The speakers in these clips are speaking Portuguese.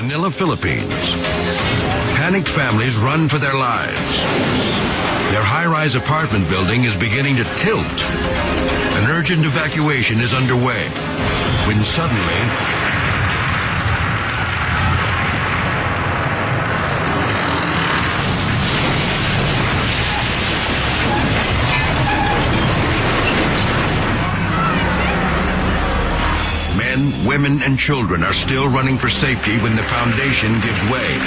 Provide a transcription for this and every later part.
Manila, Philippines. Panicked families run for their lives. Their high-rise apartment building is beginning to tilt. An urgent evacuation is underway when suddenly men, women, and children are still running for safety when the foundation gives way.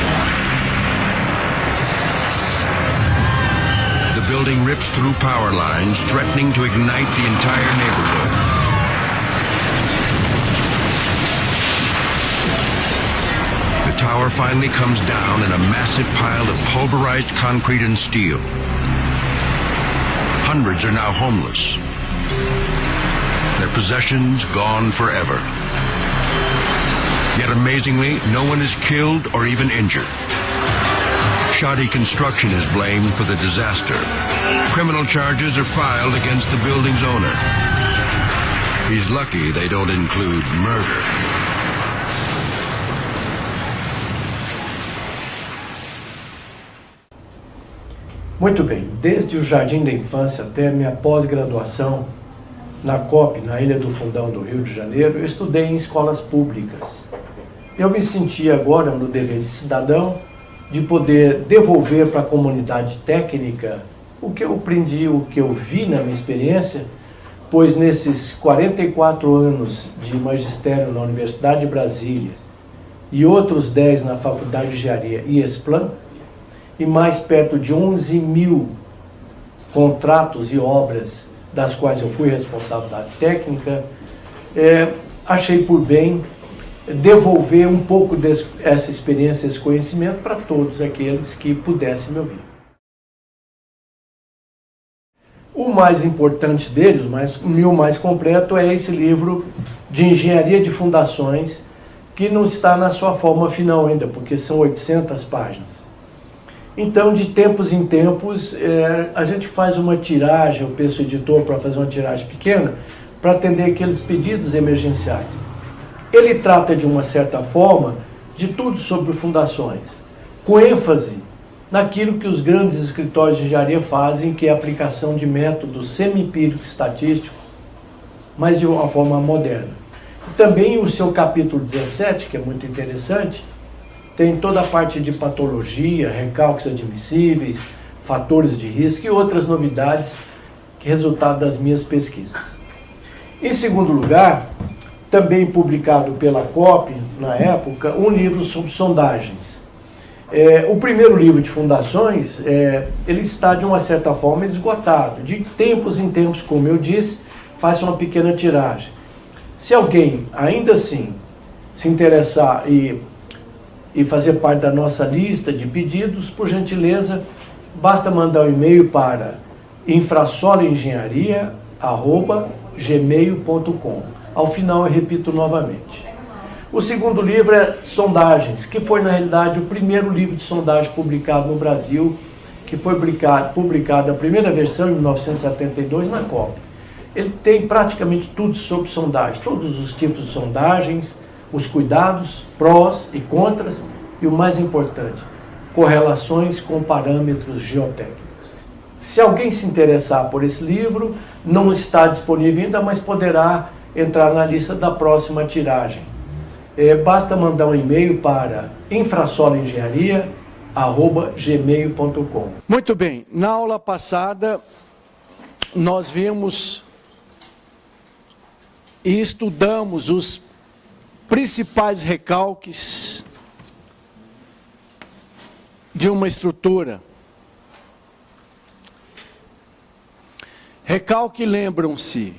The building rips through power lines, threatening to ignite the entire neighborhood. The tower finally comes down in a massive pile of pulverized concrete and steel. Hundreds are now homeless. Their possessions gone forever. Yet amazingly, no one is killed or even injured. Shoddy construction is blamed for the disaster. Criminal charges are filed against the building's owner. He's lucky they don't include murder. Muito bem, desde o jardim da infância até minha pós-graduação na COP, na Ilha do Fundão do Rio de Janeiro, eu estudei em escolas públicas. Eu me senti agora no dever de cidadão de poder devolver para a comunidade técnica o que eu aprendi, o que eu vi na minha experiência, pois nesses 44 anos de magistério na Universidade de Brasília e outros 10 na Faculdade de Engenharia e ESPLAN, e mais perto de 11 mil contratos e obras das quais eu fui responsável da técnica, achei por bem devolver um pouco dessa experiência, esse conhecimento para todos aqueles que pudessem me ouvir. O mais importante deles, o mais completo, é esse livro de Engenharia de Fundações, que não está na sua forma final ainda, porque são 800 páginas. Então, de tempos em tempos, a gente faz uma tiragem, eu peço ao editor para fazer uma tiragem pequena, para atender aqueles pedidos emergenciais. Ele trata, de uma certa forma, de tudo sobre fundações, com ênfase naquilo que os grandes escritórios de engenharia fazem, que é a aplicação de método semi-empírico estatístico, mas de uma forma moderna. E também o seu capítulo 17, que é muito interessante, tem toda a parte de patologia, recalques admissíveis, fatores de risco e outras novidades que resultado das minhas pesquisas. Em segundo lugar, também publicado pela COP, na época, um livro sobre sondagens. O primeiro livro de fundações, ele está de uma certa forma esgotado. De tempos em tempos, como eu disse, faço uma pequena tiragem. Se alguém, ainda assim, se interessar e fazer parte da nossa lista de pedidos, por gentileza, basta mandar um e-mail para infrasoloengenharia@gmail.com. Ao final eu repito novamente. O segundo livro é Sondagens, que foi na realidade o primeiro livro de sondagem publicado no Brasil, que foi publicado a primeira versão em 1972 na COP. Ele tem praticamente tudo sobre sondagem, todos os tipos de sondagens, os cuidados, prós e contras, e o mais importante, correlações com parâmetros geotécnicos. Se alguém se interessar por esse livro, não está disponível ainda, mas poderá entrar na lista da próxima tiragem. Basta mandar um e-mail para infrasoloengenharia@gmail.com. Muito bem, na aula passada nós vimos e estudamos os principais recalques de uma estrutura. Recalque, lembram-se,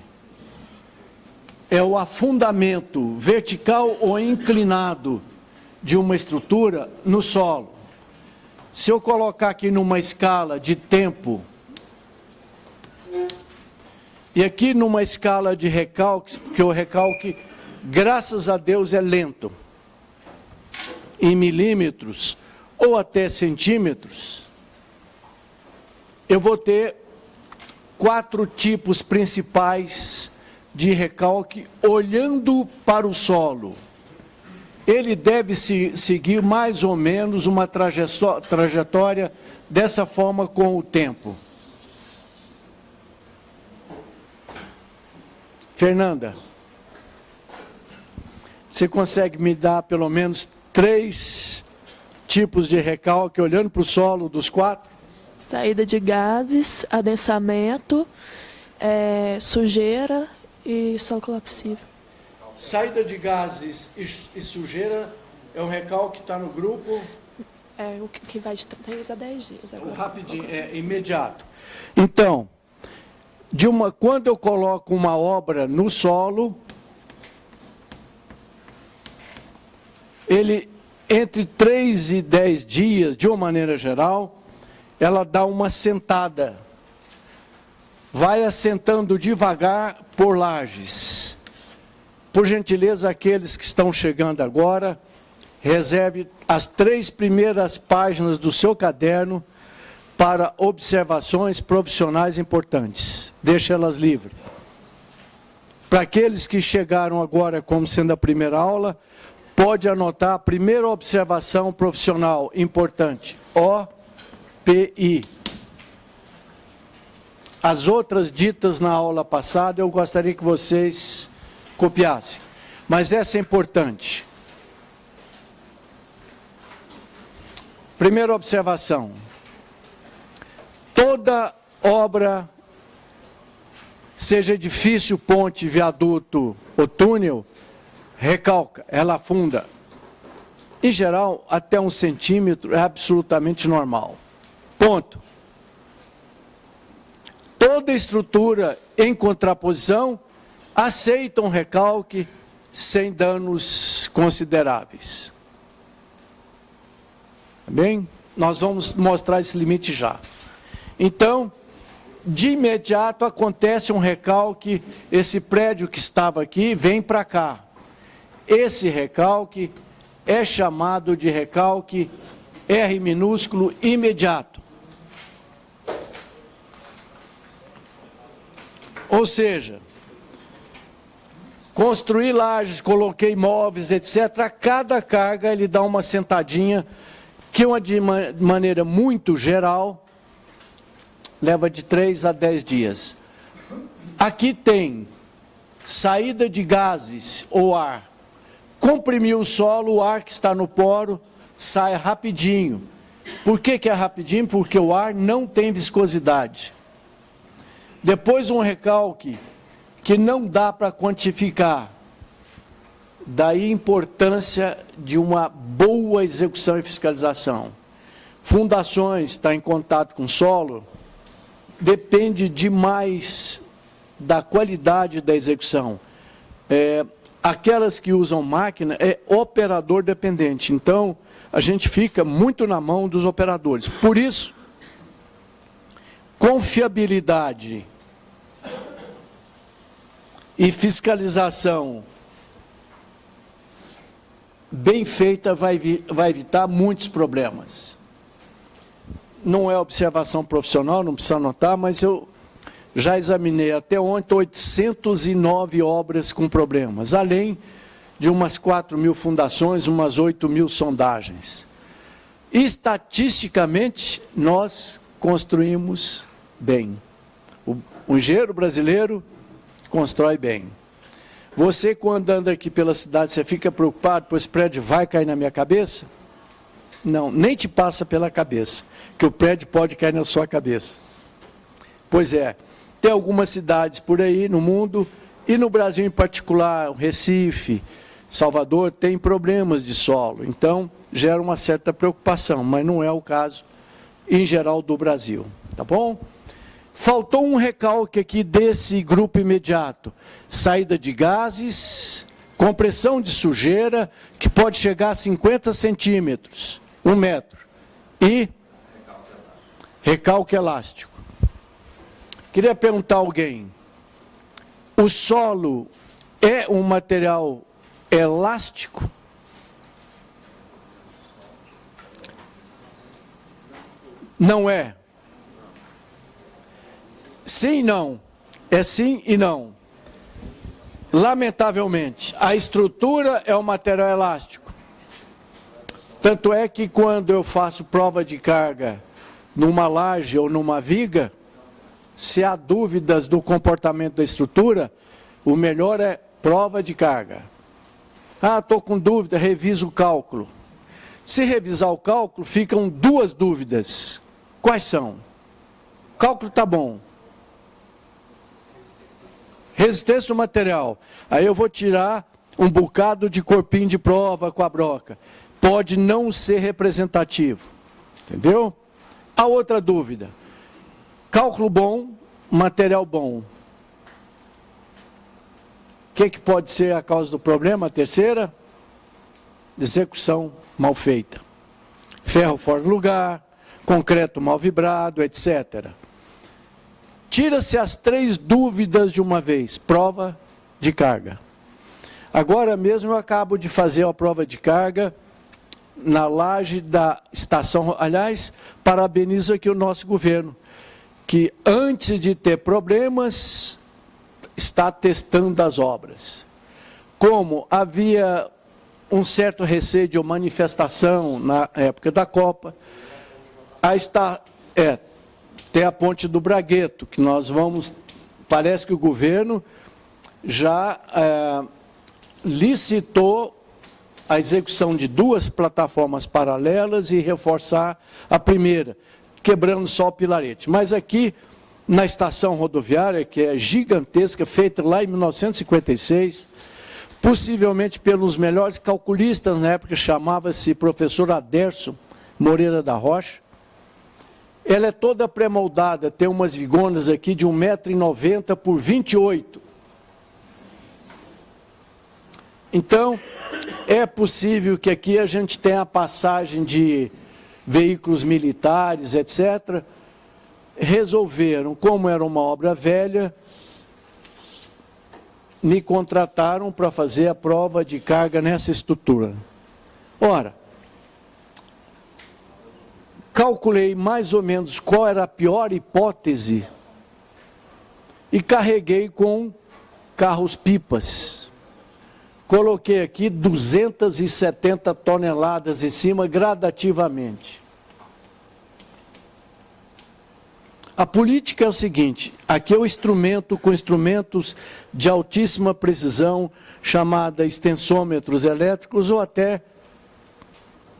é o afundamento vertical ou inclinado de uma estrutura no solo. Se eu colocar aqui numa escala de tempo, e aqui numa escala de recalques, porque o recalque, graças a Deus, é lento, em milímetros ou até centímetros, eu vou ter 4 tipos principais de recalque olhando para o solo. Ele deve seguir mais ou menos uma trajetória dessa forma com o tempo. Fernanda, você consegue me dar pelo menos 3 tipos de recalque olhando para o solo dos 4? Saída de gases, adensamento, sujeira e solo colapsível. Saída de gases e sujeira é um recalque que está no grupo? É o que vai de 3 a 10 dias. Agora. Rapidinho, é imediato. Então, quando eu coloco uma obra no solo, ele, entre 3 e 10 dias, de uma maneira geral, ela dá uma sentada. Vai assentando devagar por lajes. Por gentileza, aqueles que estão chegando agora, reserve as 3 primeiras páginas do seu caderno para observações profissionais importantes. Deixe elas livres. Para aqueles que chegaram agora como sendo a primeira aula, pode anotar a primeira observação profissional importante, OPI. As outras ditas na aula passada, eu gostaria que vocês copiassem. Mas essa é importante. Primeira observação. Toda obra, seja edifício, ponte, viaduto ou túnel, recalca, ela afunda. Em geral, até 1 centímetro é absolutamente normal. Ponto. Toda estrutura em contraposição aceita um recalque sem danos consideráveis. Tá bem? Nós vamos mostrar esse limite já. Então, de imediato acontece um recalque, esse prédio que estava aqui vem para cá. Esse recalque é chamado de recalque R minúsculo imediato. Ou seja, construí lajes, coloquei móveis, etc. A cada carga ele dá uma sentadinha, que de maneira muito geral, leva de 3 a 10 dias. Aqui tem saída de gases ou ar. Comprimiu o solo, o ar que está no poro sai rapidinho. Por que é rapidinho? Porque o ar não tem viscosidade. Depois um recalque que não dá para quantificar. Daí a importância de uma boa execução e fiscalização. Fundações, está em contato com o solo, depende demais da qualidade da execução. Aquelas que usam máquina é operador dependente, então a gente fica muito na mão dos operadores. Por isso, confiabilidade e fiscalização bem feita vai evitar muitos problemas. Não é observação profissional, não precisa anotar, mas eu já examinei até ontem 809 obras com problemas, além de umas 4.000 fundações, umas 8.000 sondagens. Estatisticamente, nós construímos bem. O engenheiro brasileiro constrói bem. Você, quando anda aqui pela cidade, você fica preocupado, pois esse prédio vai cair na minha cabeça? Não, nem te passa pela cabeça, que o prédio pode cair na sua cabeça. Pois é, tem algumas cidades por aí no mundo, e no Brasil em particular, Recife, Salvador, tem problemas de solo. Então, gera uma certa preocupação, mas não é o caso, em geral, do Brasil. Tá bom? Faltou um recalque aqui desse grupo imediato. Saída de gases, compressão de sujeira, que pode chegar a 50 centímetros, 1 metro. E recalque elástico. Queria perguntar a alguém, o solo é um material elástico? Não é. sim e não. É sim e não. Lamentavelmente, a estrutura é um material elástico. Tanto é que quando eu faço prova de carga numa laje ou numa viga, se há dúvidas do comportamento da estrutura, o melhor é prova de carga. Ah, estou com dúvida, reviso o cálculo. Se revisar o cálculo, ficam duas dúvidas. Quais são? O cálculo está bom. Resistência do material. Aí eu vou tirar um bocado de corpinho de prova com a broca. Pode não ser representativo. Entendeu? A outra dúvida. Cálculo bom, material bom. O que pode ser a causa do problema? A terceira? Execução mal feita. Ferro fora do lugar, concreto mal vibrado, etc. Tira-se as 3 dúvidas de uma vez. Prova de carga. Agora mesmo eu acabo de fazer a prova de carga na laje da estação. Aliás, parabenizo aqui o nosso governo, que antes de ter problemas, está testando as obras. Como havia um certo receio de manifestação na época da Copa, tem a ponte do Bragueto, que nós vamos, parece que o governo já licitou a execução de 2 plataformas paralelas e reforçar a primeira, quebrando só o pilarete. Mas aqui, na estação rodoviária, que é gigantesca, feita lá em 1956, possivelmente pelos melhores calculistas na época, chamava-se professor Aderson Moreira da Rocha. Ela é toda pré-moldada, tem umas vigonas aqui de 1,90 m por 28. Então, é possível que aqui a gente tenha a passagem de veículos militares, etc. Resolveram, como era uma obra velha, me contrataram para fazer a prova de carga nessa estrutura. Ora, calculei mais ou menos qual era a pior hipótese e carreguei com carros-pipas. Coloquei aqui 270 toneladas em cima gradativamente. A política é o seguinte, aqui é o instrumento com instrumentos de altíssima precisão, chamada extensômetros elétricos ou até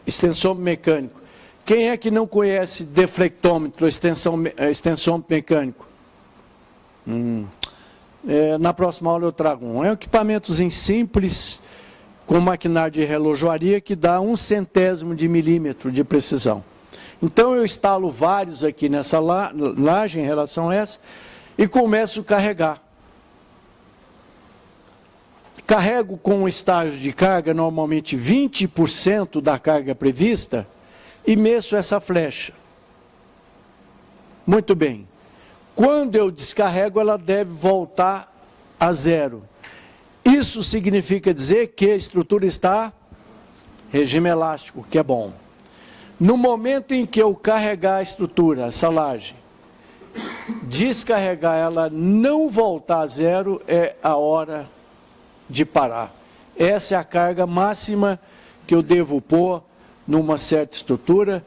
extensômetro mecânico. Quem é que não conhece deflectômetro, extensômetro mecânico? Na próxima aula eu trago um. É um equipamentozinho simples, com maquinário de relojoaria, que dá 1/100º de milímetro de precisão. Então eu instalo vários aqui nessa laje em relação a essa e começo a carregar. Carrego com um estágio de carga, normalmente 20% da carga prevista, e meço essa flecha. Muito bem. Quando eu descarrego, ela deve voltar a 0. Isso significa dizer que a estrutura está regime elástico, que é bom. No momento em que eu carregar a estrutura, essa laje, descarregar ela, não voltar a 0, é a hora de parar. Essa é a carga máxima que eu devo pôr numa certa estrutura.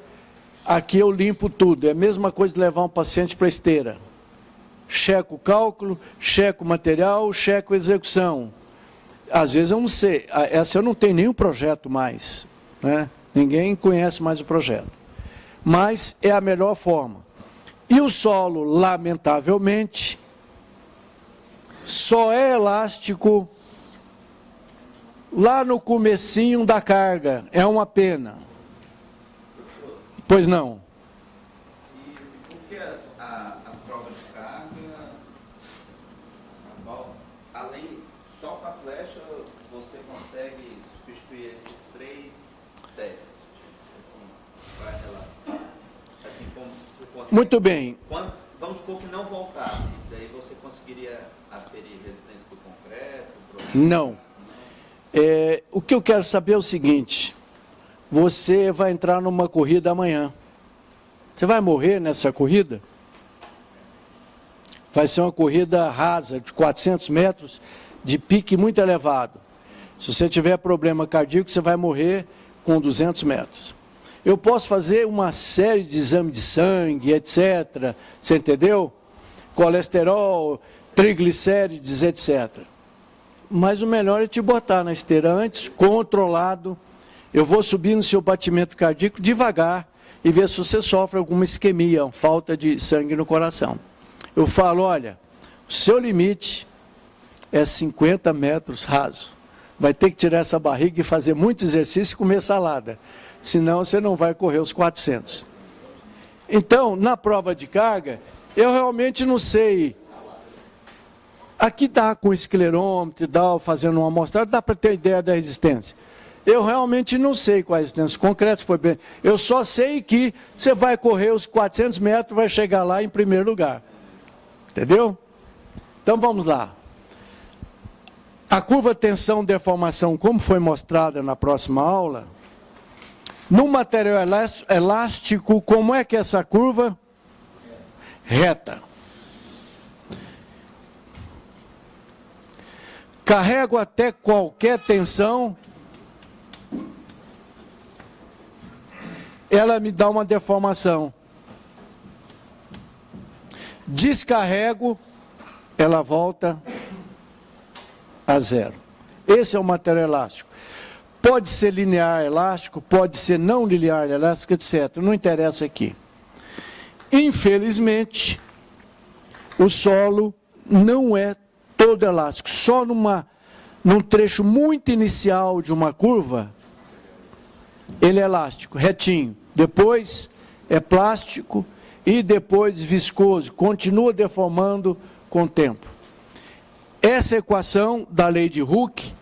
Aqui eu limpo tudo. É a mesma coisa de levar um paciente para a esteira. Checo o cálculo, checo o material, checo a execução. Às vezes eu não sei, essa eu não tenho nenhum projeto mais, né? Ninguém conhece mais o projeto. Mas é a melhor forma. E o solo, lamentavelmente, só é elástico lá no comecinho da carga. É uma pena. Pois não. E por que a prova de carga, além, só com a flecha, você consegue substituir esses 3 testes? Assim, para relatar. Assim, como você consegue... Muito bem. Vamos supor que não voltasse, daí você conseguiria aferir resistência do concreto? Não. O que eu quero saber é o seguinte: você vai entrar numa corrida amanhã. Você vai morrer nessa corrida? Vai ser uma corrida rasa, de 400 metros, de pique muito elevado. Se você tiver problema cardíaco, você vai morrer com 200 metros. Eu posso fazer uma série de exames de sangue, etc. Você entendeu? Colesterol, triglicérides, etc. Mas o melhor é te botar na esteira antes, controlado. Eu vou subir no seu batimento cardíaco devagar e ver se você sofre alguma isquemia, falta de sangue no coração. Eu falo, olha, o seu limite é 50 metros raso. Vai ter que tirar essa barriga e fazer muito exercício e comer salada. Senão você não vai correr os 400. Então, na prova de carga, eu realmente não sei. Aqui está com esclerômetro e tal, fazendo uma amostragem, dá para ter ideia da resistência. Eu realmente não sei qual é a resistência concreta, se foi bem. Eu só sei que você vai correr os 400 metros, vai chegar lá em primeiro lugar. Entendeu? Então vamos lá. A curva tensão-deformação, como foi mostrada na próxima aula, no material elástico, como é que é essa curva? Reta. Carrego até qualquer tensão, ela me dá uma deformação. Descarrego, ela volta a zero. Esse é o material elástico. Pode ser linear elástico, pode ser não linear elástico, etc. Não interessa aqui. Infelizmente, o solo não é todo elástico. Só num trecho muito inicial de uma curva, ele é elástico, retinho. Depois é plástico e depois viscoso. Continua deformando com o tempo. Essa equação da lei de Hooke,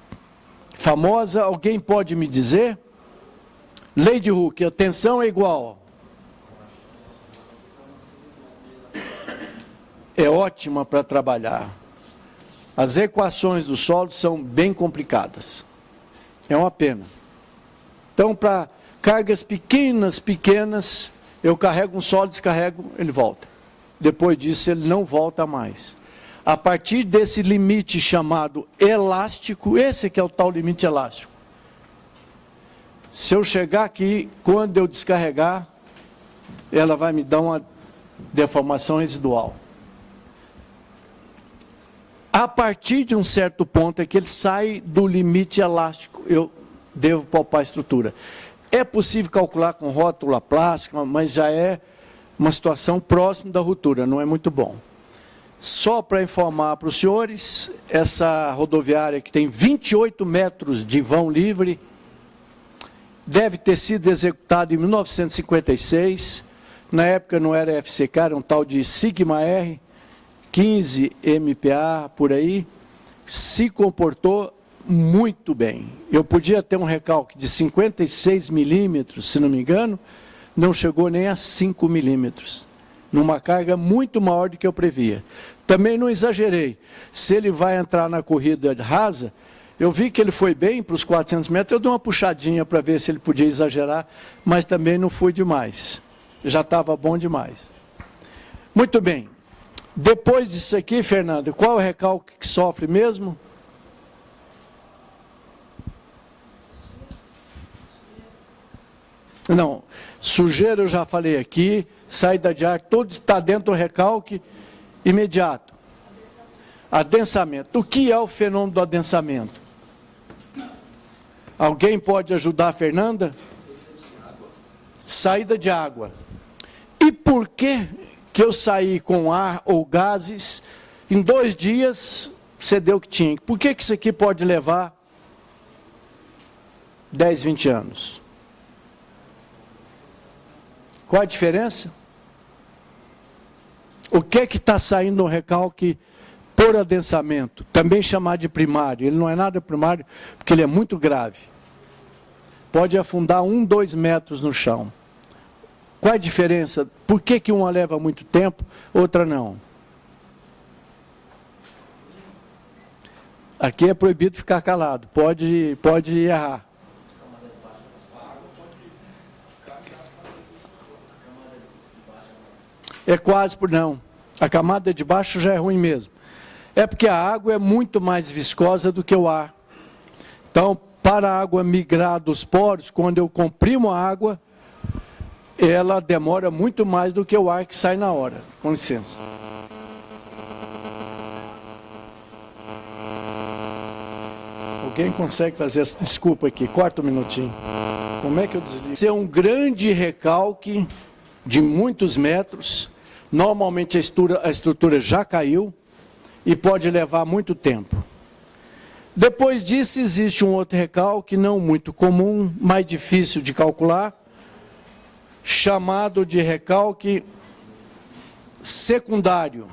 famosa, alguém pode me dizer? Lei de Hooke, a tensão é igual. É ótima para trabalhar. As equações do solo são bem complicadas. É uma pena. Então, para cargas pequenas, eu carrego um solo, descarrego, ele volta. Depois disso, ele não volta mais. A partir desse limite chamado elástico, esse que é o tal limite elástico. Se eu chegar aqui, quando eu descarregar, ela vai me dar uma deformação residual. A partir de um certo ponto é que ele sai do limite elástico, eu devo palpar a estrutura. É possível calcular com rótula plástica, mas já é uma situação próxima da ruptura, não é muito bom. Só para informar para os senhores, essa rodoviária que tem 28 metros de vão livre, deve ter sido executada em 1956, na época não era FCK, era um tal de Sigma R, 15 MPa, por aí, se comportou muito bem. Eu podia ter um recalque de 56 milímetros, se não me engano, não chegou nem a 5 milímetros. Numa carga muito maior do que eu previa. Também não exagerei. Se ele vai entrar na corrida rasa, eu vi que ele foi bem para os 400 metros, eu dei uma puxadinha para ver se ele podia exagerar, mas também não fui demais. Já estava bom demais. Muito bem. Depois disso aqui, Fernando, qual é o recalque que sofre mesmo? Não, sujeira eu já falei aqui, saída de ar, tudo está dentro do recalque imediato. Adensamento. O que é o fenômeno do adensamento? Alguém pode ajudar a Fernanda? Saída de água. E por que eu saí com ar ou gases, em 2 dias você deu o que tinha? Por que isso aqui pode levar 10, 20 anos? Qual a diferença? O que está saindo no recalque por adensamento? Também chamado de primário. Ele não é nada primário, porque ele é muito grave. Pode afundar 1, 2 metros no chão. Qual a diferença? Por que uma leva muito tempo, outra não? Aqui é proibido ficar calado. Pode errar. É quase por não. A camada de baixo já é ruim mesmo. É porque a água é muito mais viscosa do que o ar. Então, para a água migrar dos poros, quando eu comprimo a água, ela demora muito mais do que o ar que sai na hora. Com licença. Alguém consegue fazer essa... Desculpa aqui, corta um minutinho. Como é que eu desligo? Isso é um grande recalque de muitos metros. Normalmente a estrutura já caiu e pode levar muito tempo. Depois disso existe um outro recalque, não muito comum, mais difícil de calcular, chamado de recalque secundário.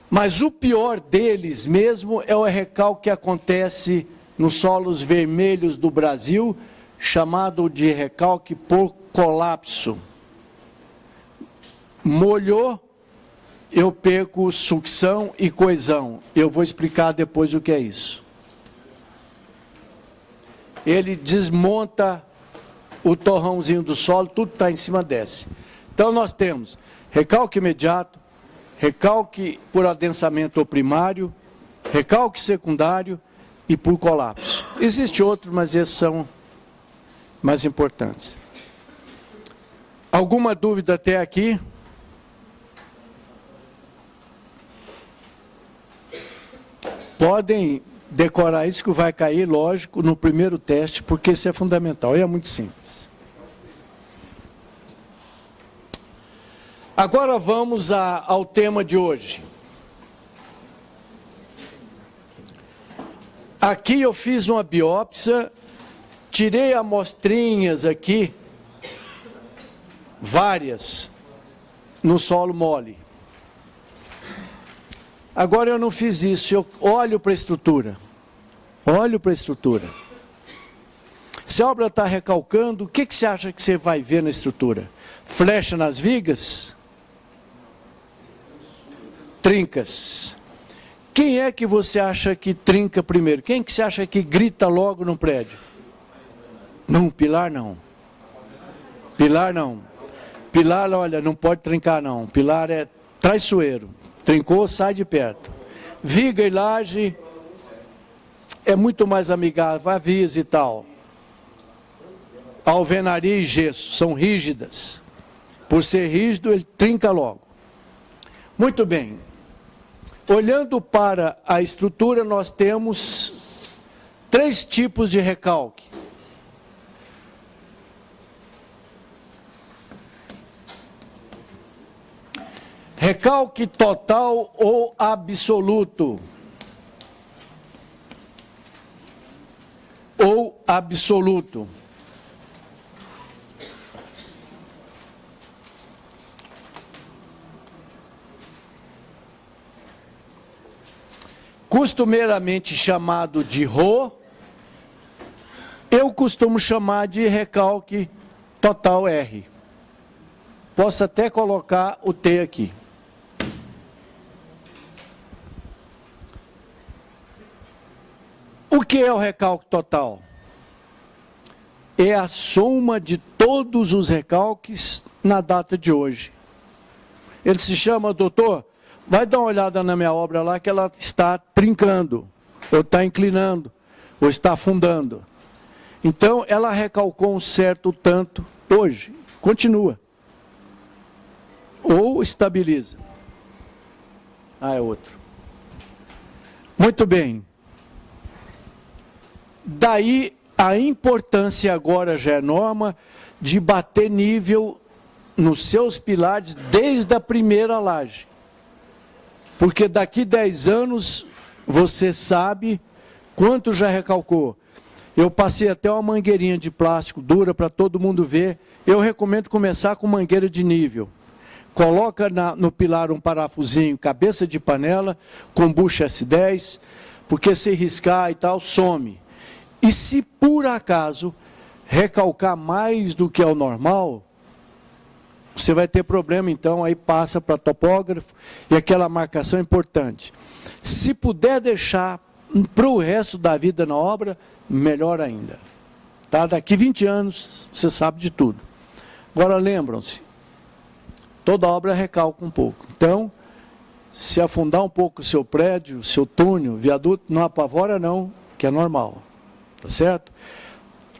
Mas o pior deles mesmo é o recalque que acontece nos solos vermelhos do Brasil, chamado de recalque por colapso. Molhou, eu perco sucção e coesão. Eu vou explicar depois o que é isso. Ele desmonta o torrãozinho do solo, tudo está em cima, desce. Então nós temos recalque imediato, recalque por adensamento primário, recalque secundário e por colapso. Existe outro, mas esses são mais importantes. Alguma dúvida até aqui? Podem decorar isso que vai cair, lógico, no primeiro teste, porque isso é fundamental, e é muito simples. Agora vamos ao tema de hoje. Aqui eu fiz uma biópsia, tirei amostrinhas aqui, várias, no solo mole. Agora eu não fiz isso, eu olho para a estrutura. Olho para a estrutura. Se a obra está recalcando, o que você acha que você vai ver na estrutura? Flecha nas vigas? Trincas. Quem é que você acha que trinca primeiro? Quem que você acha que grita logo no prédio? Não, pilar não. Pilar não. Pilar, olha, não pode trincar não. Pilar é traiçoeiro. Trincou, sai de perto. Viga e laje é muito mais amigável, avisa e tal. Alvenaria e gesso são rígidas. Por ser rígido, ele trinca logo. Muito bem. Olhando para a estrutura, nós temos 3 tipos de recalque. Recalque total ou absoluto. Ou absoluto. Costumeiramente chamado de RO, eu costumo chamar de recalque total R. Posso até colocar o T aqui. O que é o recalque total? É a soma de todos os recalques na data de hoje. Ele se chama, doutor, vai dar uma olhada na minha obra lá que ela está trincando, ou está inclinando, ou está afundando. Então, ela recalcou um certo tanto hoje, continua. Ou estabiliza. Ah, é outro. Muito bem. Daí a importância agora já é norma de bater nível nos seus pilares desde a primeira laje. Porque daqui 10 anos você sabe quanto já recalcou. Eu passei até uma mangueirinha de plástico dura para todo mundo ver. Eu recomendo começar com mangueira de nível. Coloca no pilar um parafusinho, cabeça de panela, com bucha S10, porque se riscar e tal, some. E se por acaso recalcar mais do que é o normal, você vai ter problema, então aí passa para topógrafo e aquela marcação é importante. Se puder deixar para o resto da vida na obra, melhor ainda. Tá? Daqui 20 anos você sabe de tudo. Agora lembram-se, Toda obra recalca um pouco. Então, se afundar um pouco o seu prédio, o seu túnel, viaduto, não apavora não, que é normal. Tá certo?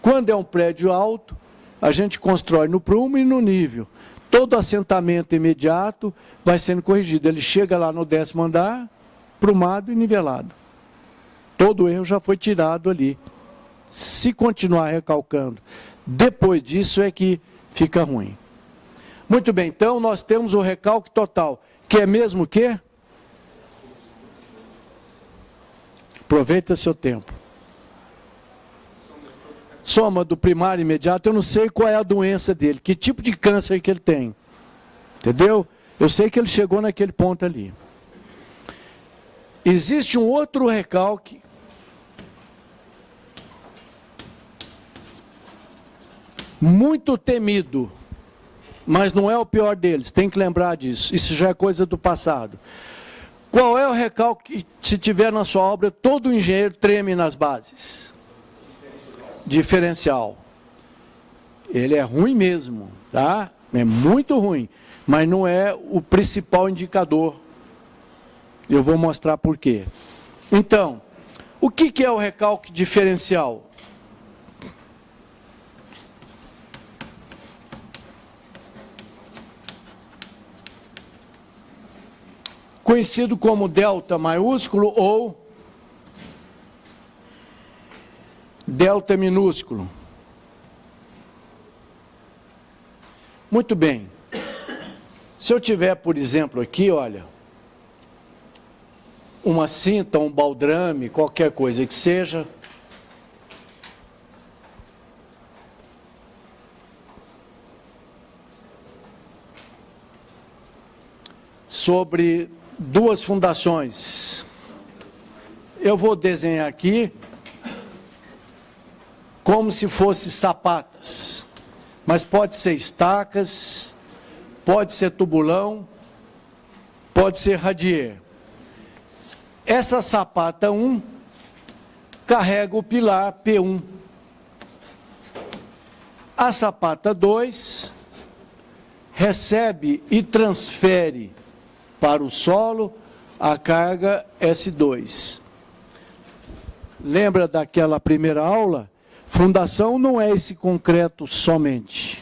Quando é um prédio alto, a gente constrói no prumo e no nível. Todo assentamento imediato vai sendo corrigido. Ele chega lá no 10º andar, prumado e nivelado. Todo erro já foi tirado ali. Se continuar recalcando, depois disso é que fica ruim. Muito bem, então nós temos o recalque total, que é mesmo o quê? Aproveita seu tempo. Soma do primário imediato, eu não sei qual é a doença dele, que tipo de câncer que ele tem. Entendeu? Eu sei que ele chegou naquele ponto ali. Existe um outro recalque muito temido, mas não é o pior deles, tem que lembrar disso, isso já é coisa do passado. Qual é o recalque que, se tiver na sua obra, todo engenheiro treme nas bases? Diferencial. Ele é ruim mesmo, tá? É muito ruim, mas não é o principal indicador. Eu vou mostrar por quê. Então, o que é o recalque diferencial? Conhecido como delta maiúsculo ou delta minúsculo. Muito bem. Se eu tiver, por exemplo, aqui, olha, uma cinta, um baldrame, qualquer coisa que seja, sobre duas fundações. Eu vou desenhar aqui como se fosse sapatas, mas pode ser estacas, pode ser tubulão, pode ser radier. Essa sapata 1 carrega o pilar P1. A sapata 2 recebe e transfere para o solo a carga S2. Lembra daquela primeira aula? Fundação não é esse concreto somente.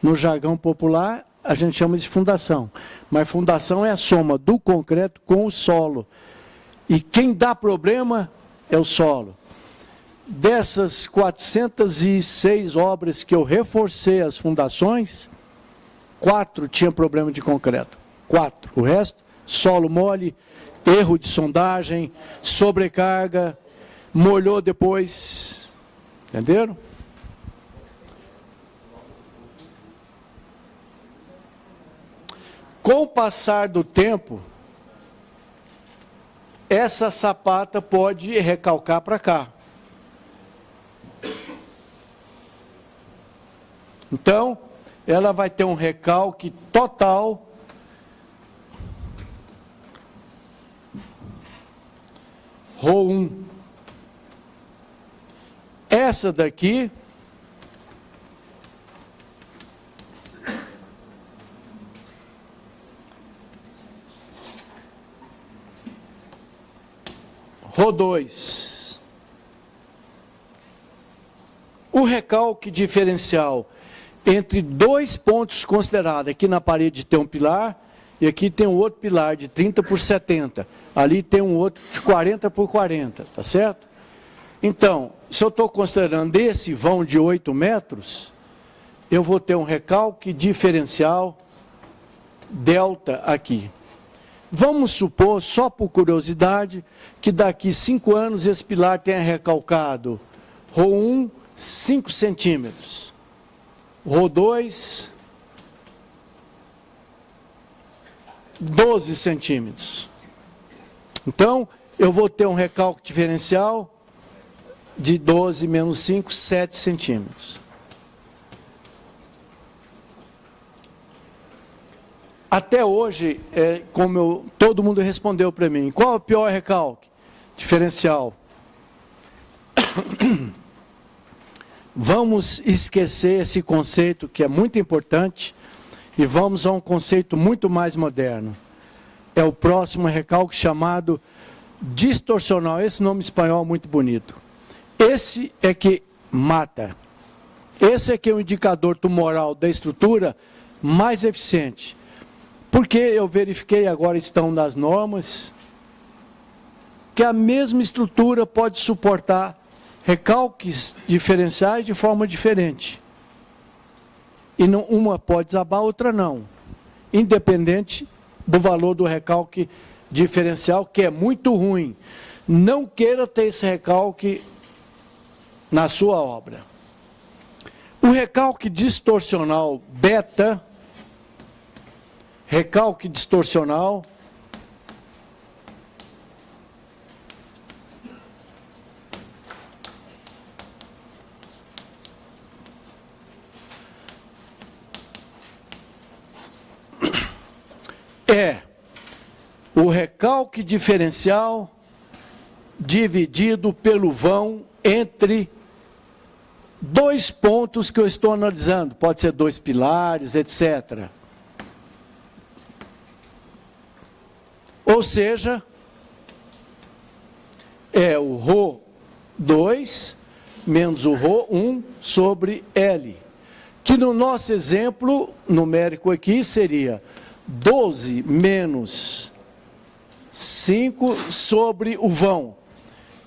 No jargão popular, a gente chama de fundação. Mas fundação é a soma do concreto com o solo. E quem dá problema é o solo. Dessas 406 obras que eu reforcei as fundações, 4 tinham problema de concreto. 4. O resto, solo mole, erro de sondagem, sobrecarga, molhou depois. Entenderam? Com o passar do tempo, essa sapata pode recalcar para cá. Então, ela vai ter um recalque total Rho1. Essa daqui Rho2. O recalque diferencial entre dois pontos considerados, aqui na parede tem um pilar, e aqui tem um outro pilar de 30 por 70. Ali tem um outro de 40 por 40, tá certo? Então, se eu estou considerando esse vão de 8 metros, eu vou ter um recalque diferencial delta aqui. Vamos supor, só por curiosidade, que daqui 5 anos esse pilar tenha recalcado Rho1, 5 centímetros. Rho2, 12 centímetros. Então, eu vou ter um recalque diferencial de 12 menos 5, 7 centímetros. Até hoje, como todo mundo respondeu para mim, qual é o pior recalque? Diferencial. Vamos esquecer esse conceito que é muito importante e vamos a um conceito muito mais moderno. É o próximo recalque chamado distorcional. Esse nome espanhol é muito bonito. Esse é que mata. Esse é que é o indicador tumoral da estrutura mais eficiente. Porque eu verifiquei, agora estão nas normas, que a mesma estrutura pode suportar recalques diferenciais de forma diferente. E não, uma pode desabar, outra não. Independente do valor do recalque diferencial, que é muito ruim. Não queira ter esse recalque na sua obra. O recalque distorcional beta, recalque distorcional, é o recalque diferencial dividido pelo vão entre dois pontos que eu estou analisando. Pode ser dois pilares, etc. Ou seja, é o ρ2 menos o ρ1 sobre L. Que no nosso exemplo numérico aqui seria 12 menos 5 sobre o vão.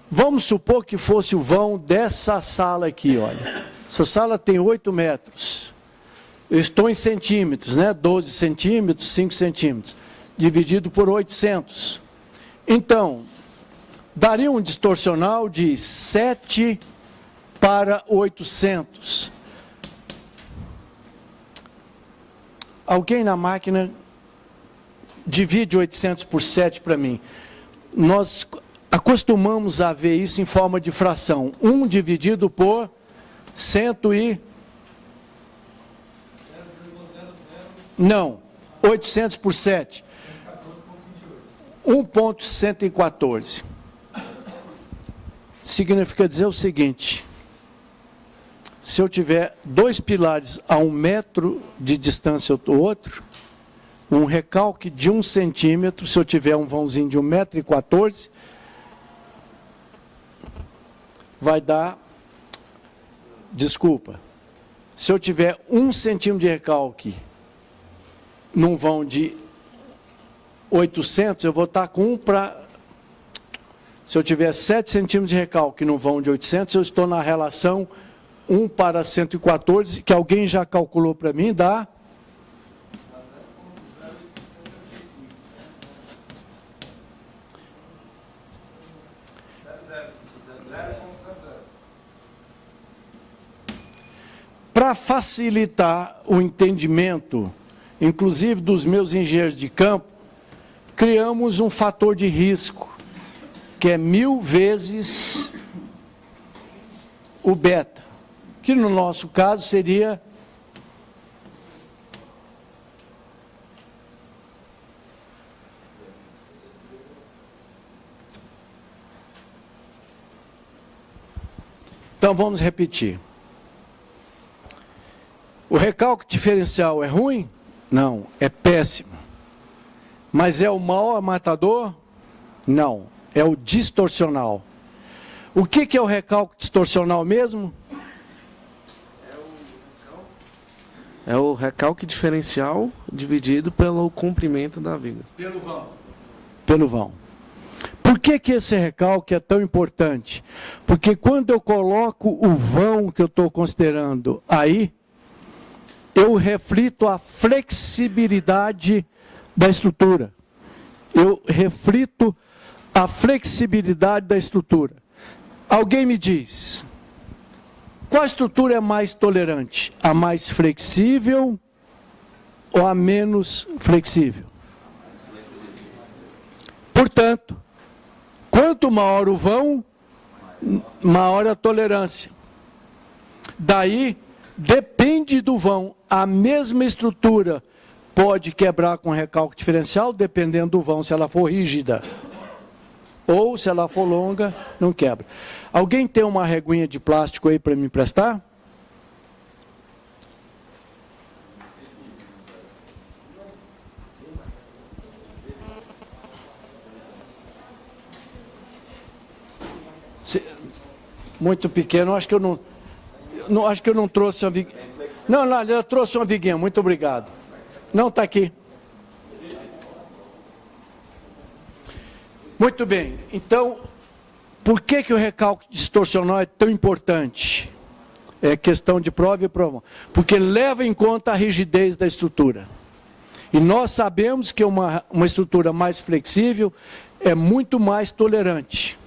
Vamos supor que fosse o vão dessa sala aqui, olha. Essa sala tem 8 metros. Eu estou em centímetros, né? 12 centímetros, 5 centímetros. Dividido por 800. Então, daria um distorcional de 7 para 800. Alguém na máquina divide 800 por 7 para mim. Nós acostumamos a ver isso em forma de fração. 1 dividido por 100 e... Não, 800 por 7. 1,114. Significa dizer o seguinte: se eu tiver dois pilares a 1 metro de distância do outro, um recalque de 1 centímetro, se eu tiver um vãozinho de 1,14 m, vai dar, desculpa, se eu tiver 1 centímetro de recalque num vão de 800, eu vou estar com 1 para... Se eu tiver 7 centímetros de recalque num vão de 800, eu estou na relação 1 para 114, que alguém já calculou para mim, dá... Para facilitar o entendimento, inclusive dos meus engenheiros de campo, criamos um fator de risco, que é 1000 vezes o beta, que no nosso caso seria Então vamos repetir. O recalque diferencial é ruim? Não, é péssimo. Mas é o maior matador? Não, é o distorcional. O que é o recalque distorcional mesmo? É o recalque diferencial dividido pelo comprimento da viga. Pelo vão. Pelo vão. Por que esse recalque é tão importante? Porque quando eu coloco o vão que eu estou considerando aí, eu reflito a flexibilidade da estrutura. Eu reflito a flexibilidade da estrutura. Alguém me diz, qual estrutura é mais tolerante? A mais flexível ou a menos flexível? Portanto, quanto maior o vão, maior a tolerância. Daí, depende do vão. A mesma estrutura pode quebrar com recalque diferencial, dependendo do vão, se ela for rígida. Ou, se ela for longa, não quebra. Alguém tem uma reguinha de plástico aí para me emprestar? muito pequeno. Acho que eu não trouxe uma viguinha. Não, eu trouxe uma viguinha. Muito obrigado. Não, está aqui. Muito bem. Então, por que o recálculo distorcional é tão importante? É questão de prova e prova. Porque leva em conta a rigidez da estrutura. E nós sabemos que uma estrutura mais flexível é muito mais tolerante.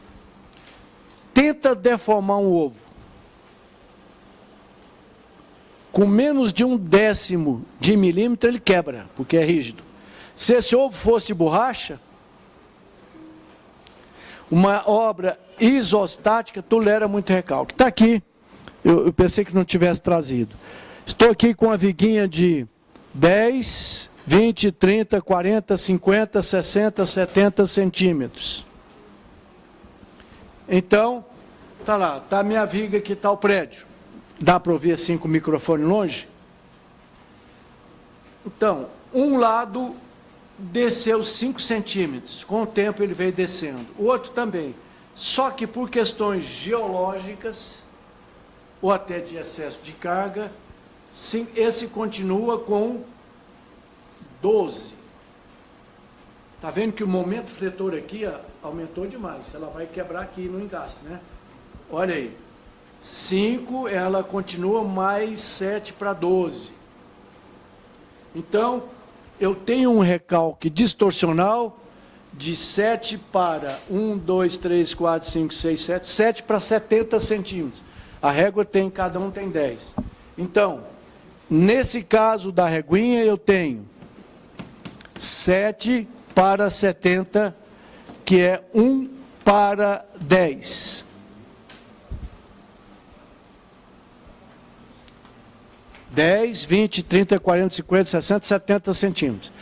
Tenta deformar um ovo. Com menos de 1/10 de milímetro ele quebra, porque é rígido. Se esse ovo fosse borracha, uma obra isostática tolera muito recalque. Está aqui, eu pensei que não tivesse trazido. Estou aqui com a viguinha de 10, 20, 30, 40, 50, 60, 70 centímetros. Então, está lá, está a minha viga, aqui está o prédio. Dá para ouvir assim com o microfone longe? Então, um lado desceu 5 centímetros, com o tempo ele veio descendo. O outro também. Só que por questões geológicas, ou até de excesso de carga, sim, esse continua com 12. Está vendo que o momento fletor aqui aumentou demais. Ela vai quebrar aqui no engaste, né? Olha aí. 5, ela continua mais 7 para 12. Então, eu tenho um recalque distorcional de 7 para 1, 2, 3, 4, 5, 6, 7, 7 para 70 centímetros. A régua tem, cada um tem 10. Então, nesse caso da reguinha, eu tenho 7 para 70, que é 1 para 10. (10, 20, 30, 40, 50, 60, 70 centímetros.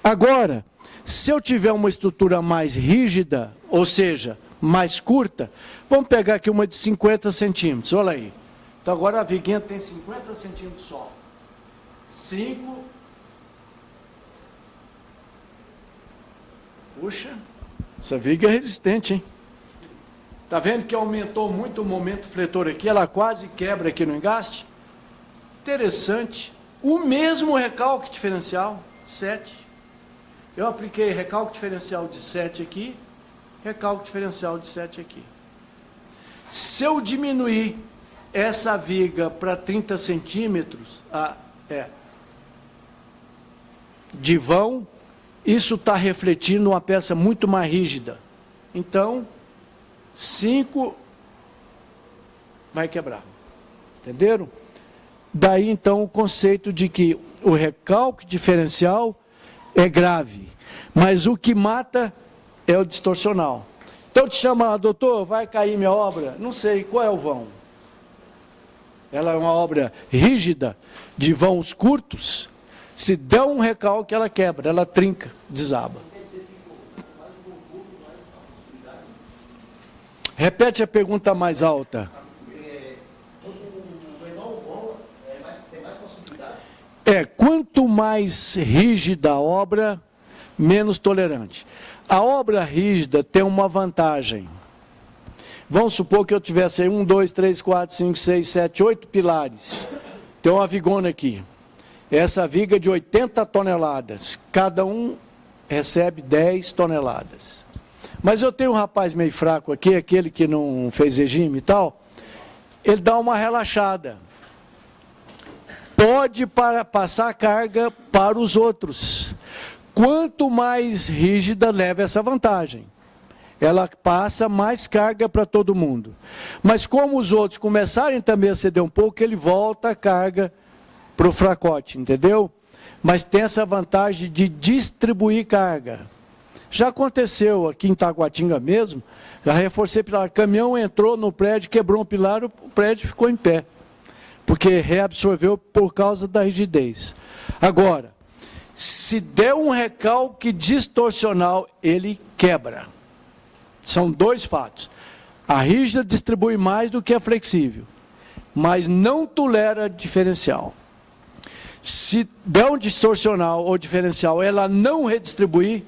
Agora, se eu tiver uma estrutura mais rígida, ou seja, mais curta, vamos pegar aqui uma de 50 centímetros, olha aí. Então agora a viguinha tem 50 centímetros só. 5. Puxa, essa viga é resistente, hein? Está vendo que aumentou muito o momento fletor aqui, ela quase quebra aqui no engaste? Interessante. O mesmo recalque diferencial, 7. Eu apliquei recalque diferencial de 7 aqui, recalque diferencial de 7 aqui. Se eu diminuir essa viga para 30 centímetros de vão, isso está refletindo uma peça muito mais rígida. Então, 5 vai quebrar. Entenderam? Daí, então, o conceito de que o recalque diferencial é grave, mas o que mata é o distorcional. Então, te chama lá, doutor, vai cair minha obra? Não sei, qual é o vão? Ela é uma obra rígida, de vãos curtos. Se der um recalque, ela quebra, ela trinca, desaba. Repete a pergunta mais alta. Quanto mais rígida a obra, menos tolerante. A obra rígida tem uma vantagem. Vamos supor que eu tivesse aí 1, 2, 3, 4, 5, 6, 7, 8 pilares. Tem uma vigona aqui. Essa viga é de 80 toneladas. Cada um recebe 10 toneladas. Mas eu tenho um rapaz meio fraco aqui, aquele que não fez regime e tal. Ele dá uma relaxada. Pode passar a carga para os outros. Quanto mais rígida, leva essa vantagem. Ela passa mais carga para todo mundo. Mas como os outros começarem também a ceder um pouco, ele volta a carga para o fracote, entendeu? Mas tem essa vantagem de distribuir carga. Já aconteceu aqui em Taguatinga mesmo, já reforcei pilar. O caminhão entrou no prédio, quebrou um pilar, o prédio ficou em pé. Porque reabsorveu por causa da rigidez. Agora, se der um recalque distorcional, ele quebra. São dois fatos. A rígida distribui mais do que a flexível, mas não tolera diferencial. Se der um distorcional ou diferencial, ela não redistribuir,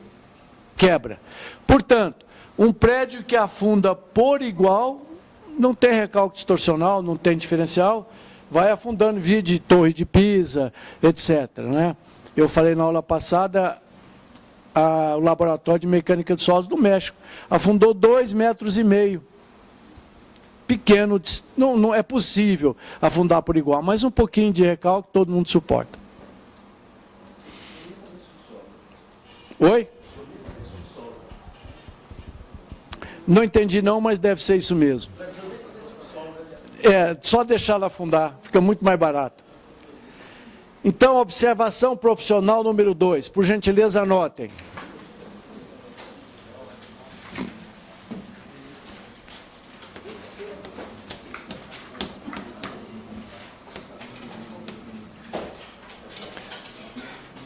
quebra. Portanto, um prédio que afunda por igual não tem recalque distorcional, não tem diferencial, vai afundando via de Torre de Pisa, etc. Né? Eu falei na aula passada, o Laboratório de Mecânica de Solos do México afundou 2,5 metros. Pequeno, não é possível afundar por igual, mas um pouquinho de recalque todo mundo suporta. Oi? Não entendi não, mas deve ser isso mesmo. É, só deixar ela afundar, fica muito mais barato. Então, observação profissional número 2, por gentileza anotem.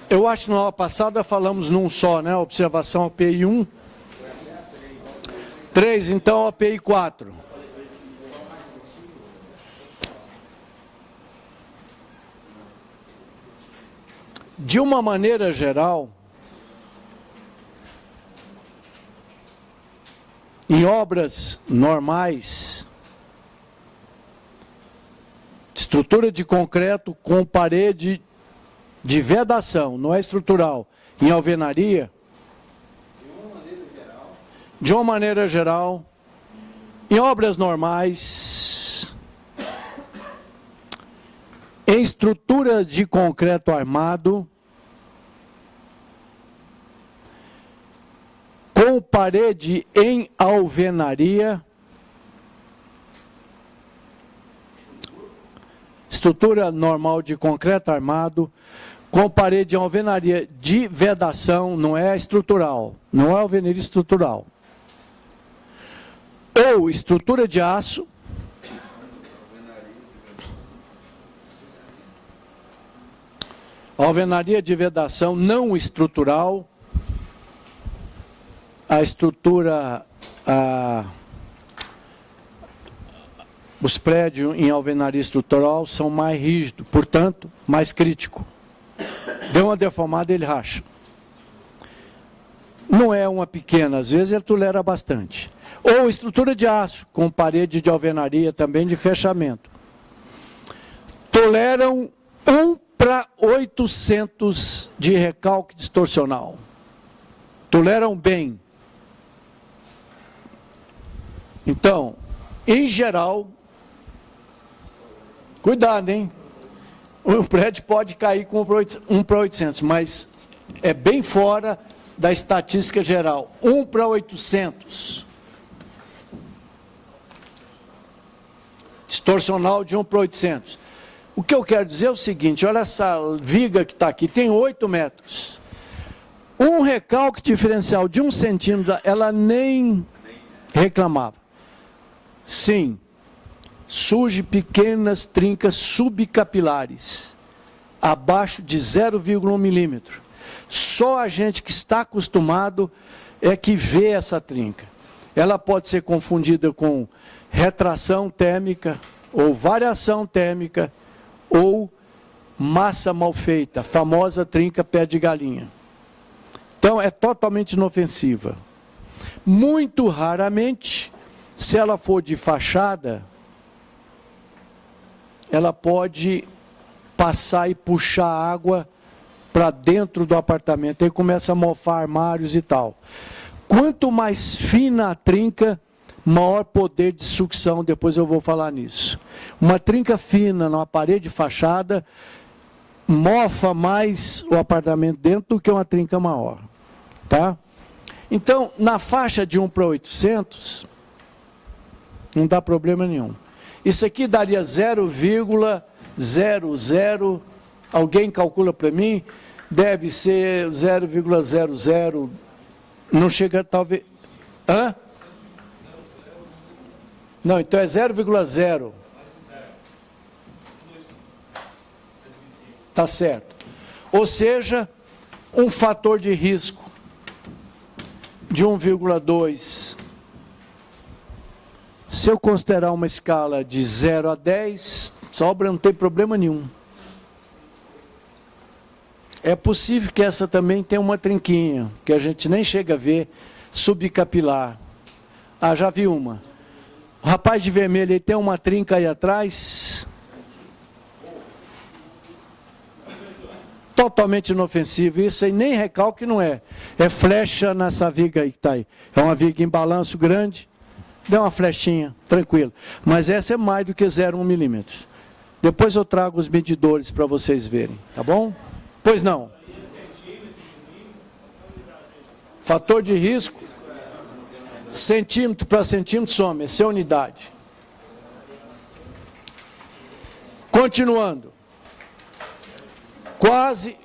Eu acho que na aula passada falamos num só, né? Observação API 1. 3, então API 4. De uma maneira geral, em obras normais, estrutura de concreto com parede de vedação, não é estrutural, em alvenaria, de uma maneira geral, em obras normais, em estrutura de concreto armado, com parede em alvenaria, estrutura normal de concreto armado, com parede em alvenaria de vedação, não é estrutural, não é alvenaria estrutural. Ou estrutura de aço, alvenaria de vedação não estrutural, a estrutura, os prédios em alvenaria estrutural são mais rígidos, portanto, mais crítico. Deu uma deformada, ele racha. Não é uma pequena, às vezes ele tolera bastante. Ou estrutura de aço, com parede de alvenaria também de fechamento. Toleram 1/800 de recalque distorcional. Toleram bem. Então, em geral, cuidado, hein? Um prédio pode cair com 1/800, mas é bem fora da estatística geral. 1/800. Distorcional de 1/800. O que eu quero dizer é o seguinte, olha essa viga que está aqui, tem 8 metros. Um recalque diferencial de 1 centímetro, ela nem reclamava. Sim, surge pequenas trincas subcapilares, abaixo de 0,1 milímetro. Só a gente que está acostumado é que vê essa trinca. Ela pode ser confundida com retração térmica, ou variação térmica, ou massa mal feita, a famosa trinca pé de galinha. Então, é totalmente inofensiva. Muito raramente, se ela for de fachada, ela pode passar e puxar água para dentro do apartamento. Aí começa a mofar armários e tal. Quanto mais fina a trinca, maior poder de sucção, depois eu vou falar nisso. Uma trinca fina numa parede fachada, mofa mais o apartamento dentro do que uma trinca maior. Tá? Então, na faixa de 1/800, não dá problema nenhum. Isso aqui daria 0,00, alguém calcula para mim? Deve ser 0,00, não chega talvez... Hã? Não, então é 0,0. Tá certo. Ou seja, um fator de risco de 1,2. Se eu considerar uma escala de 0 a 10, sobra, não tem problema nenhum. É possível que essa também tenha uma trinquinha, que a gente nem chega a ver, subcapilar. Ah, já vi uma. O rapaz de vermelho, ele tem uma trinca aí atrás. Totalmente inofensivo. Isso aí nem recalque não é. É flecha nessa viga aí que está aí. É uma viga em balanço grande. Dê uma flechinha, tranquilo. Mas essa é mais do que 0,1 milímetros. Depois eu trago os medidores para vocês verem, tá bom? Pois não. Fator de risco. Centímetro para centímetro some, essa é a unidade. Continuando. Quase.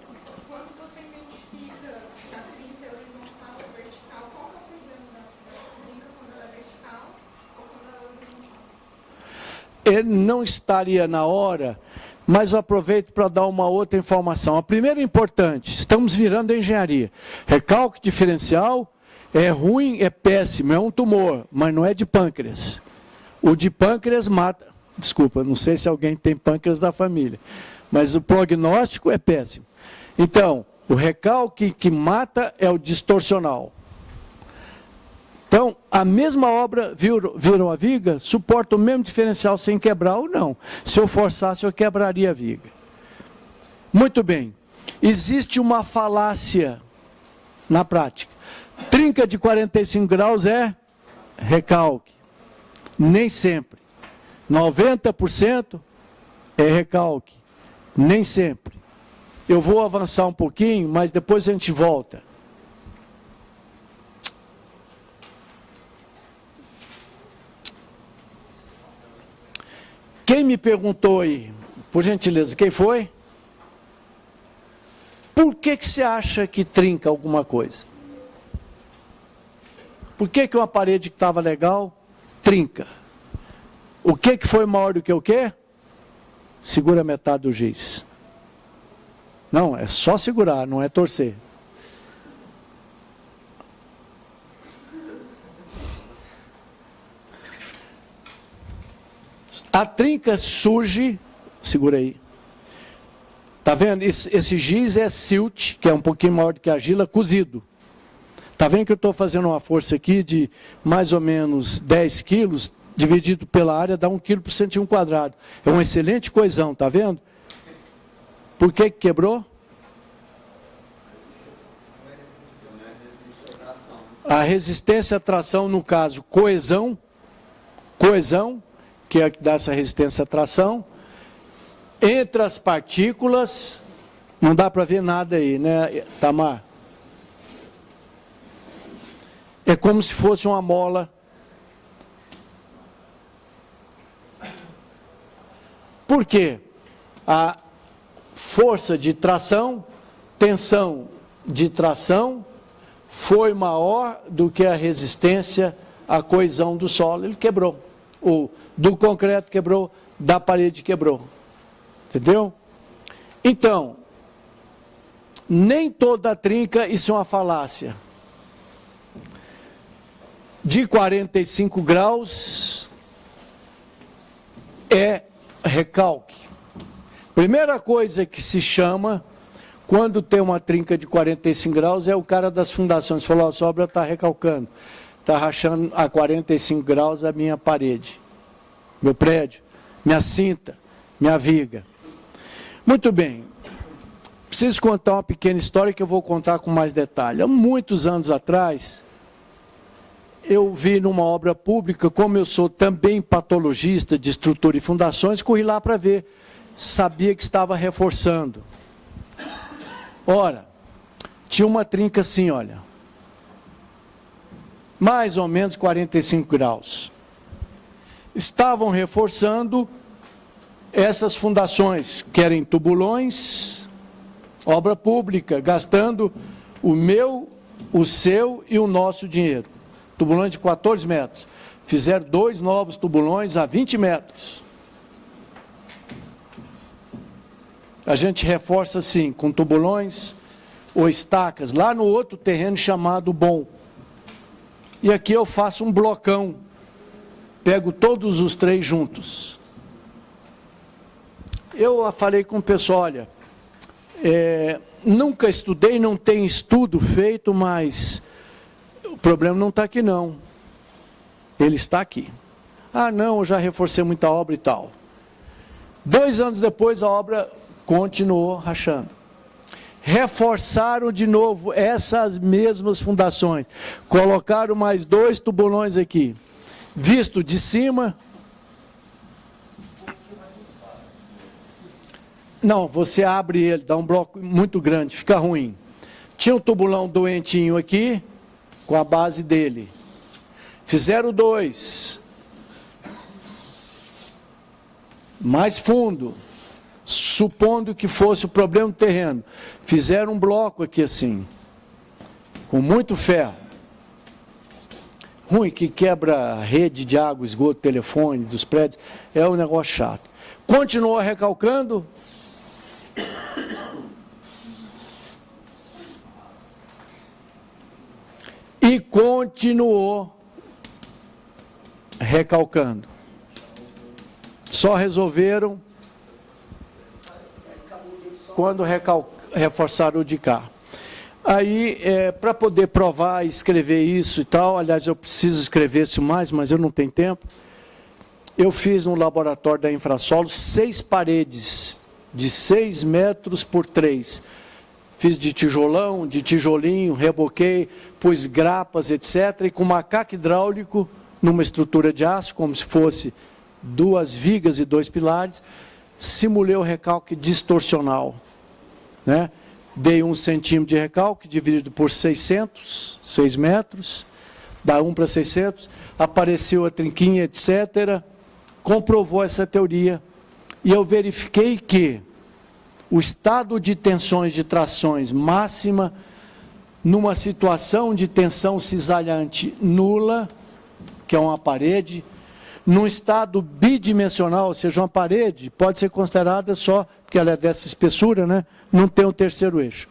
Quando você identifica a trinca horizontal ou vertical, qual que é o problema da trinca quando ela é vertical ou quando ela é horizontal? Ele não estaria na hora, mas eu aproveito para dar uma outra informação. A primeira é importante, estamos virando a engenharia. Recalque diferencial é ruim, é péssimo, é um tumor, mas não é de pâncreas. O de pâncreas mata. Desculpa, não sei se alguém tem pâncreas da família, mas o prognóstico é péssimo. Então, o recalque que mata é o distorcional. Então, a mesma obra, viram a viga, suporta o mesmo diferencial sem quebrar ou não. Se eu forçasse, eu quebraria a viga. Muito bem. Existe uma falácia na prática. Trinca de 45 graus é recalque. Nem sempre. 90% é recalque. Nem sempre. Eu vou avançar um pouquinho, mas depois a gente volta. Quem me perguntou aí, por gentileza, quem foi? Por que você acha que trinca alguma coisa? Por que uma parede que estava legal, trinca? O que foi maior do que o quê? Segura metade do giz. Não, é só segurar, não é torcer. A trinca surge, segura aí. Tá vendo? Esse giz é silt, que é um pouquinho maior do que a argila, cozido. Tá vendo que eu estou fazendo uma força aqui de mais ou menos 10 quilos, dividido pela área, dá 1 quilo por centímetro quadrado. É uma excelente coesão, tá vendo? Por que quebrou? A resistência à tração, no caso, coesão, que é que dá essa resistência à tração, entre as partículas, não dá para ver nada aí, né, Tamar? É como se fosse uma mola. Por quê? A força de tração, tensão de tração, foi maior do que a resistência à coesão do solo. Ele quebrou. Do concreto quebrou, da parede quebrou. Entendeu? Então, nem toda trinca, isso é uma falácia. De 45 graus é recalque. Primeira coisa que se chama, quando tem uma trinca de 45 graus, é o cara das fundações. Falou, a sua obra está recalcando. Está rachando a 45 graus a minha parede, meu prédio, minha cinta, minha viga. Muito bem. Preciso contar uma pequena história que eu vou contar com mais detalhe. Há muitos anos atrás, eu vi numa obra pública, como eu sou também patologista de estrutura e fundações, corri lá para ver. Sabia que estava reforçando. Ora, tinha uma trinca assim, olha. Mais ou menos 45 graus. Estavam reforçando essas fundações, que eram tubulões, obra pública, gastando o meu, o seu e o nosso dinheiro. Tubulões de 14 metros. Fizeram 2 novos tubulões a 20 metros. A gente reforça assim, com tubulões ou estacas, lá no outro terreno chamado Bom. E aqui eu faço um blocão. Pego todos os 3 juntos. Eu falei com o pessoal, olha, nunca estudei, não tem estudo feito, mas o problema não está aqui não. Ele está aqui. Ah, não, eu já reforcei muita obra e tal. 2 anos depois, a obra continuou rachando. Reforçaram de novo essas mesmas fundações. Colocaram mais 2 tubulões aqui. Visto de cima. Não, você abre ele, dá um bloco muito grande, fica ruim. Tinha um tubulão doentinho aqui, com a base dele. Fizeram 2. Mais fundo. Supondo que fosse o problema do terreno. Fizeram um bloco aqui assim. Com muito ferro. Ruim, que quebra a rede de água, esgoto, telefone dos prédios. É um negócio chato. Continuou recalcando. E continuou recalcando. Só resolveram quando reforçaram o de cá. Aí, para poder provar e escrever isso e tal, aliás, eu preciso escrever isso mais, mas eu não tenho tempo, eu fiz no laboratório da Infrasolo 6 paredes de 6 metros por 3. Fiz de tijolão, de tijolinho, reboquei, pus grapas, etc. E com macaco hidráulico, numa estrutura de aço, como se fosse 2 vigas e 2 pilares, simulei o recalque distorcional. Né? Dei 1 centímetro de recalque, dividido por 600, 6 metros, dá 1 para 600, apareceu a trinquinha, etc. Comprovou essa teoria. E eu verifiquei que o estado de tensões de trações máxima, numa situação de tensão cisalhante nula, que é uma parede, num estado bidimensional, ou seja, uma parede, pode ser considerada só, porque ela é dessa espessura, né? Não tem um terceiro eixo.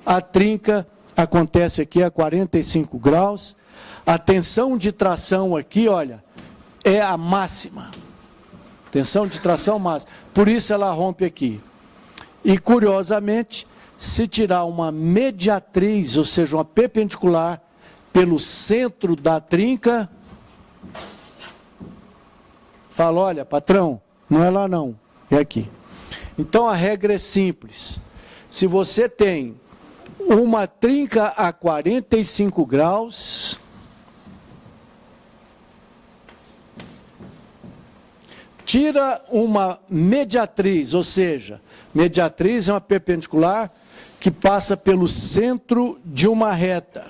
A trinca acontece aqui a 45 graus, a tensão de tração aqui, olha, é a máxima. Tensão de tração máxima. Por isso ela rompe aqui. E, curiosamente, se tirar uma mediatriz, ou seja, uma perpendicular, pelo centro da trinca, fala, olha, patrão, não é lá não, é aqui. Então, a regra é simples. Se você tem uma trinca a 45 graus, tira uma mediatriz, ou seja, mediatriz é uma perpendicular que passa pelo centro de uma reta.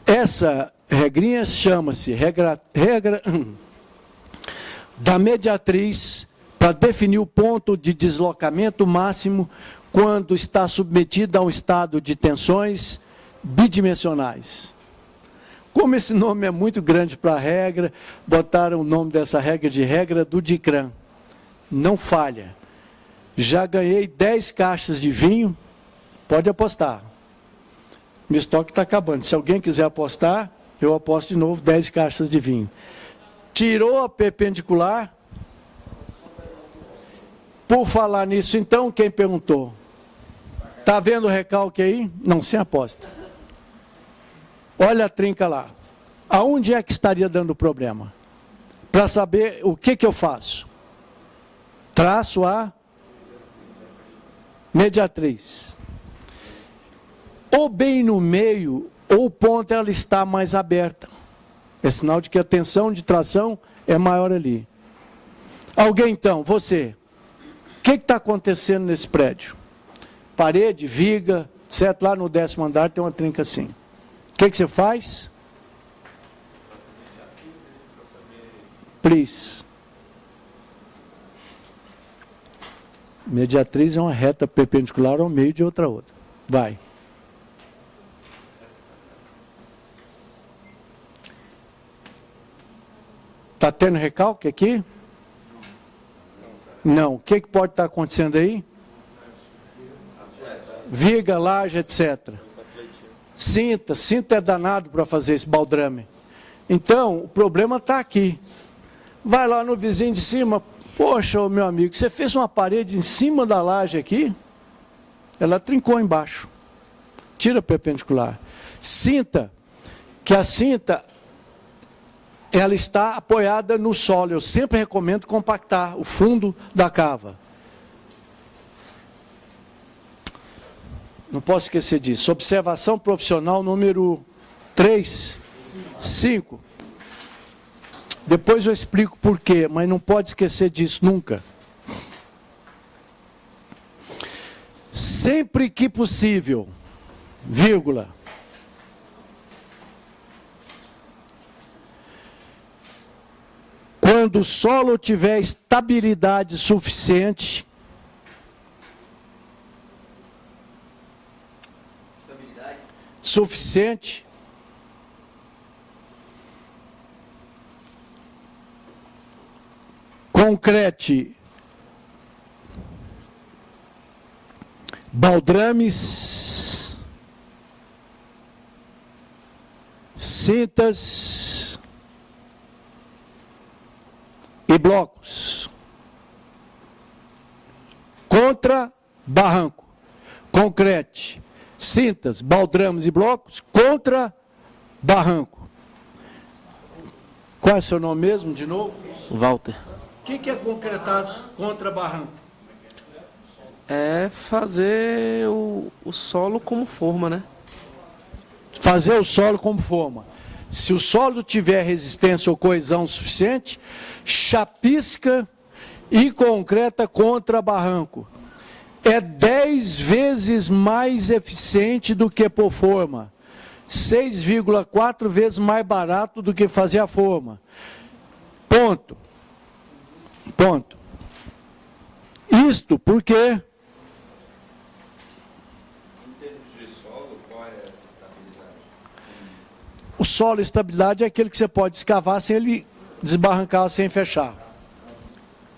Essa regrinha chama-se regra da mediatriz para definir o ponto de deslocamento máximo quando está submetida a um estado de tensões bidimensionais. Como esse nome é muito grande para a regra, botaram o nome dessa regra de regra do Dicran. Não falha. Já ganhei 10 caixas de vinho, pode apostar. Meu estoque está acabando. Se alguém quiser apostar, eu aposto de novo 10 caixas de vinho. Tirou a perpendicular. Por falar nisso, então, quem perguntou? Está vendo o recalque aí? Não, sem aposta. Olha a trinca lá. Aonde é que estaria dando problema? Para saber o que eu faço. Traço a mediatriz. Ou bem no meio, ou o ponto ela está mais aberta. É sinal de que a tensão de tração é maior ali. Alguém então, você, o que está acontecendo nesse prédio? Parede, viga, etc. Lá no 10º andar tem uma trinca assim. O que você faz? Please. Mediatriz é uma reta perpendicular ao meio de outra. Vai. Está tendo recalque aqui? Não. O que pode estar acontecendo aí? Viga, laje, etc. Cinta é danado para fazer esse baldrame. Então, o problema está aqui. Vai lá no vizinho de cima, poxa, meu amigo, você fez uma parede em cima da laje aqui, ela trincou embaixo. Tira a perpendicular. Sinta que a cinta, ela está apoiada no solo. Eu sempre recomendo compactar o fundo da cava. Não posso esquecer disso. Observação profissional número 3, 5. Depois eu explico por quê, mas não pode esquecer disso nunca. Sempre que possível, vírgula, quando o solo tiver estabilidade suficiente, concrete baldrames, cintas e blocos contra barranco. Concrete, cintas, baldrames e blocos contra barranco. Qual é o seu nome mesmo, de novo? Walter. O que é concretar contra barranco? É fazer o solo como forma, né? Fazer o solo como forma. Se o solo tiver resistência ou coesão suficiente, chapisca e concreta contra barranco. É 10 vezes mais eficiente do que por forma. 6,4 vezes mais barato do que fazer a forma. Ponto. Ponto. Isto porque... Em termos de solo, qual é essa estabilidade? O solo, estabilidade, é aquele que você pode escavar sem ele desbarrancar, sem fechar.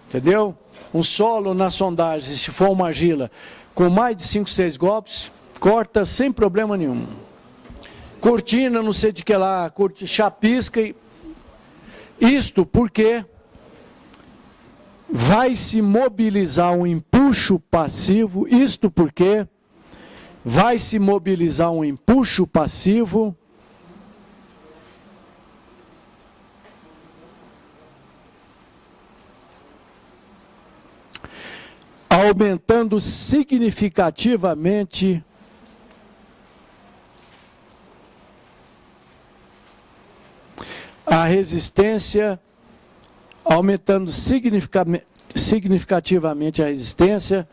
Entendeu? Um solo na sondagem, se for uma argila, com mais de 5, 6 golpes, corta sem problema nenhum. Cortina, não sei de que lá, chapisca. Isto porque vai se mobilizar um empuxo passivo, isto porque vai se mobilizar um empuxo passivo aumentando significativamente a resistência, aumentando significativamente a resistência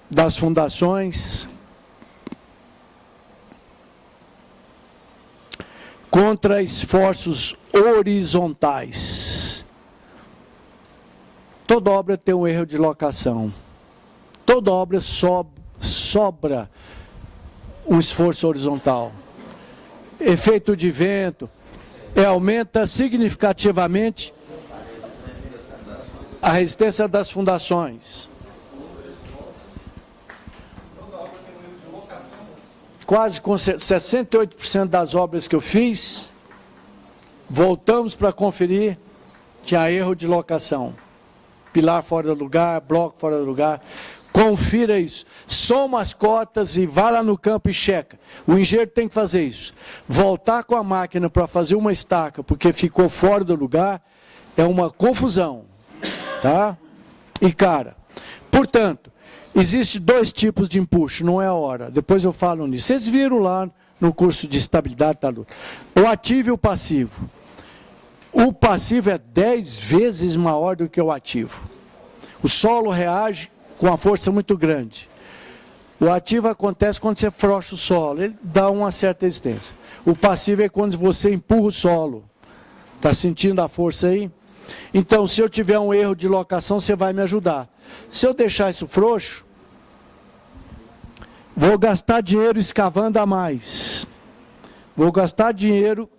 das fundações contra esforços horizontais. Toda obra tem um erro de locação. Toda obra sobra um esforço horizontal. Efeito de vento, aumenta significativamente a resistência das fundações. Quase com 68% das obras que eu fiz, voltamos para conferir, tinha erro de locação. Pilar fora do lugar, bloco fora do lugar. Confira isso. Soma as cotas e vá lá no campo e checa. O engenheiro tem que fazer isso. Voltar com a máquina para fazer uma estaca porque ficou fora do lugar é uma confusão. Tá? E cara, portanto, existe 2 tipos de empuxo, não é a hora. Depois eu falo nisso. Vocês viram lá no curso de estabilidade da luta. O ativo e o passivo. O passivo é 10 vezes maior do que o ativo. O solo reage com uma força muito grande. O ativo acontece quando você frouxa o solo, ele dá uma certa resistência. O passivo é quando você empurra o solo. Está sentindo a força aí? Então, se eu tiver um erro de locação, você vai me ajudar. Se eu deixar isso frouxo, vou gastar dinheiro escavando a mais. Vou gastar dinheiro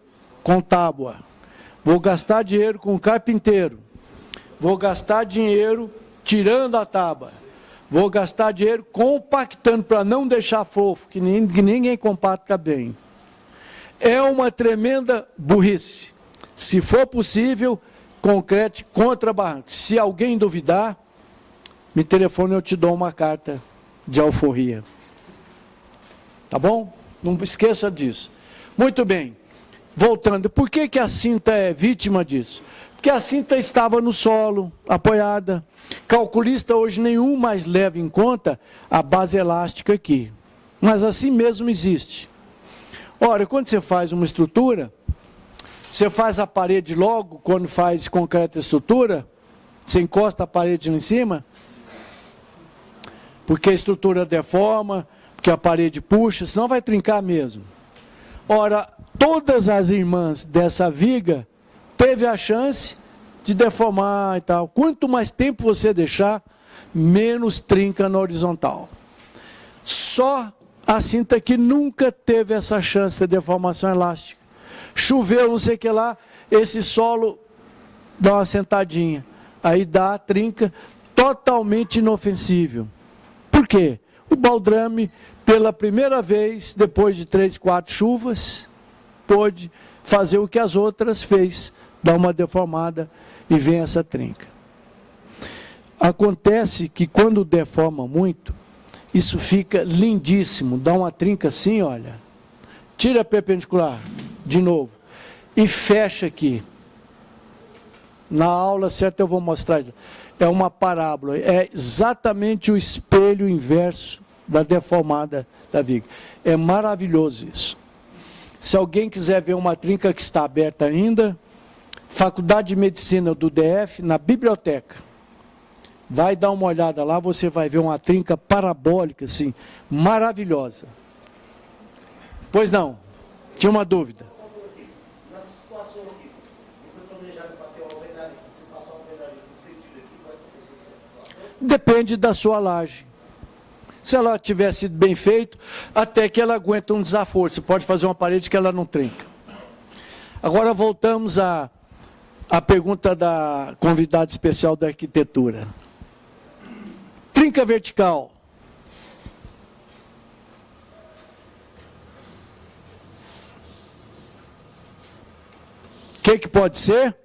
com tábua. Vou gastar dinheiro com carpinteiro. Vou gastar dinheiro tirando a tábua. Vou gastar dinheiro compactando para não deixar fofo, que ninguém compacta bem. É uma tremenda burrice. Se for possível, concrete contra barranco. Se alguém duvidar, me telefone, eu te dou uma carta de alforria. Tá bom? Não esqueça disso. Muito bem. Voltando, por que que a cinta é vítima disso? Porque a cinta estava no solo, apoiada. Calculista hoje nenhum mais leva em conta a base elástica aqui. Mas assim mesmo existe. Ora, quando você faz uma estrutura, você faz a parede logo, quando faz concreto e estrutura, você encosta a parede lá em cima, porque a estrutura deforma, porque a parede puxa, senão vai trincar mesmo. Ora, todas as irmãs dessa viga teve a chance de deformar e tal. Quanto mais tempo você deixar, menos trinca na horizontal. Só a cinta que nunca teve essa chance de deformação elástica. Choveu, não sei o que lá, esse solo dá uma sentadinha. Aí dá a trinca totalmente inofensível. Por quê? O baldrame, pela primeira vez, depois de 3, 4 chuvas, pôde fazer o que as outras fez, dar uma deformada e vem essa trinca. Acontece que quando deforma muito, isso fica lindíssimo, dá uma trinca assim, olha, tira a perpendicular, de novo, e fecha aqui. Na aula certa eu vou mostrar, é uma parábola, é exatamente o espelho inverso da deformada da viga. É maravilhoso isso. Se alguém quiser ver uma trinca que está aberta ainda, Faculdade de Medicina do DF, na biblioteca. Vai dar uma olhada lá, você vai ver uma trinca parabólica, assim, maravilhosa. Pois não, tinha uma dúvida. Nessa situação aqui, eu foi planejado para ter uma alvenaria, se passar uma alvenaria no sentido aqui, vai acontecer essa situação? Depende da sua laje. Se ela tiver sido bem feito, até que ela aguenta um desaforo. Você pode fazer uma parede que ela não trinca. Agora voltamos à pergunta da convidada especial da arquitetura. Trinca vertical. O que pode ser?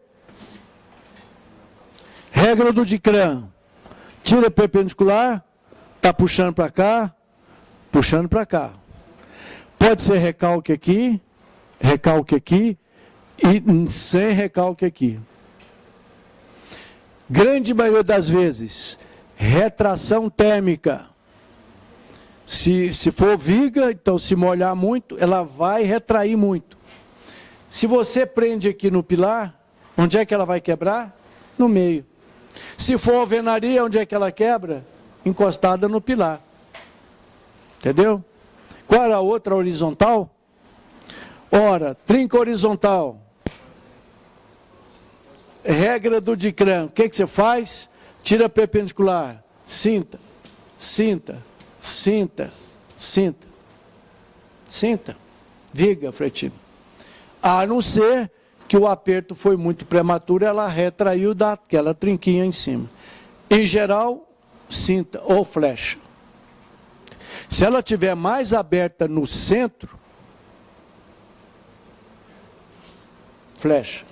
Regra do Dicran. Tira perpendicular, está puxando para cá, puxando para cá. Pode ser recalque aqui e sem recalque aqui. Grande maioria das vezes, retração térmica. Se for viga, então se molhar muito, ela vai retrair muito. Se você prende aqui no pilar, onde é que ela vai quebrar? No meio. Se for alvenaria, onde é que ela quebra? Encostada no pilar. Entendeu? Qual era a outra horizontal? Ora, trinca horizontal. Regra do Dicran. O que você faz? Tira perpendicular. Cinta, cinta, cinta, cinta. Cinta. Viga, Fretino. A não ser que o aperto foi muito prematuro, ela retraiu daquela trinquinha em cima. Em geral, cinta ou flecha. Se ela tiver mais aberta no centro, flecha.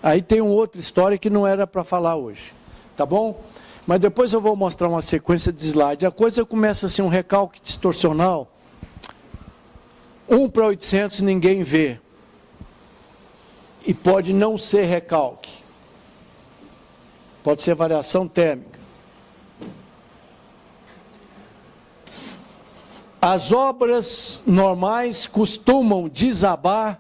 Aí tem uma outra história que não era para falar hoje, tá bom? Mas depois eu vou mostrar uma sequência de slides. A coisa começa assim, um recalque distorcional. 1:800 ninguém vê. E pode não ser recalque. Pode ser variação térmica. As obras normais costumam desabar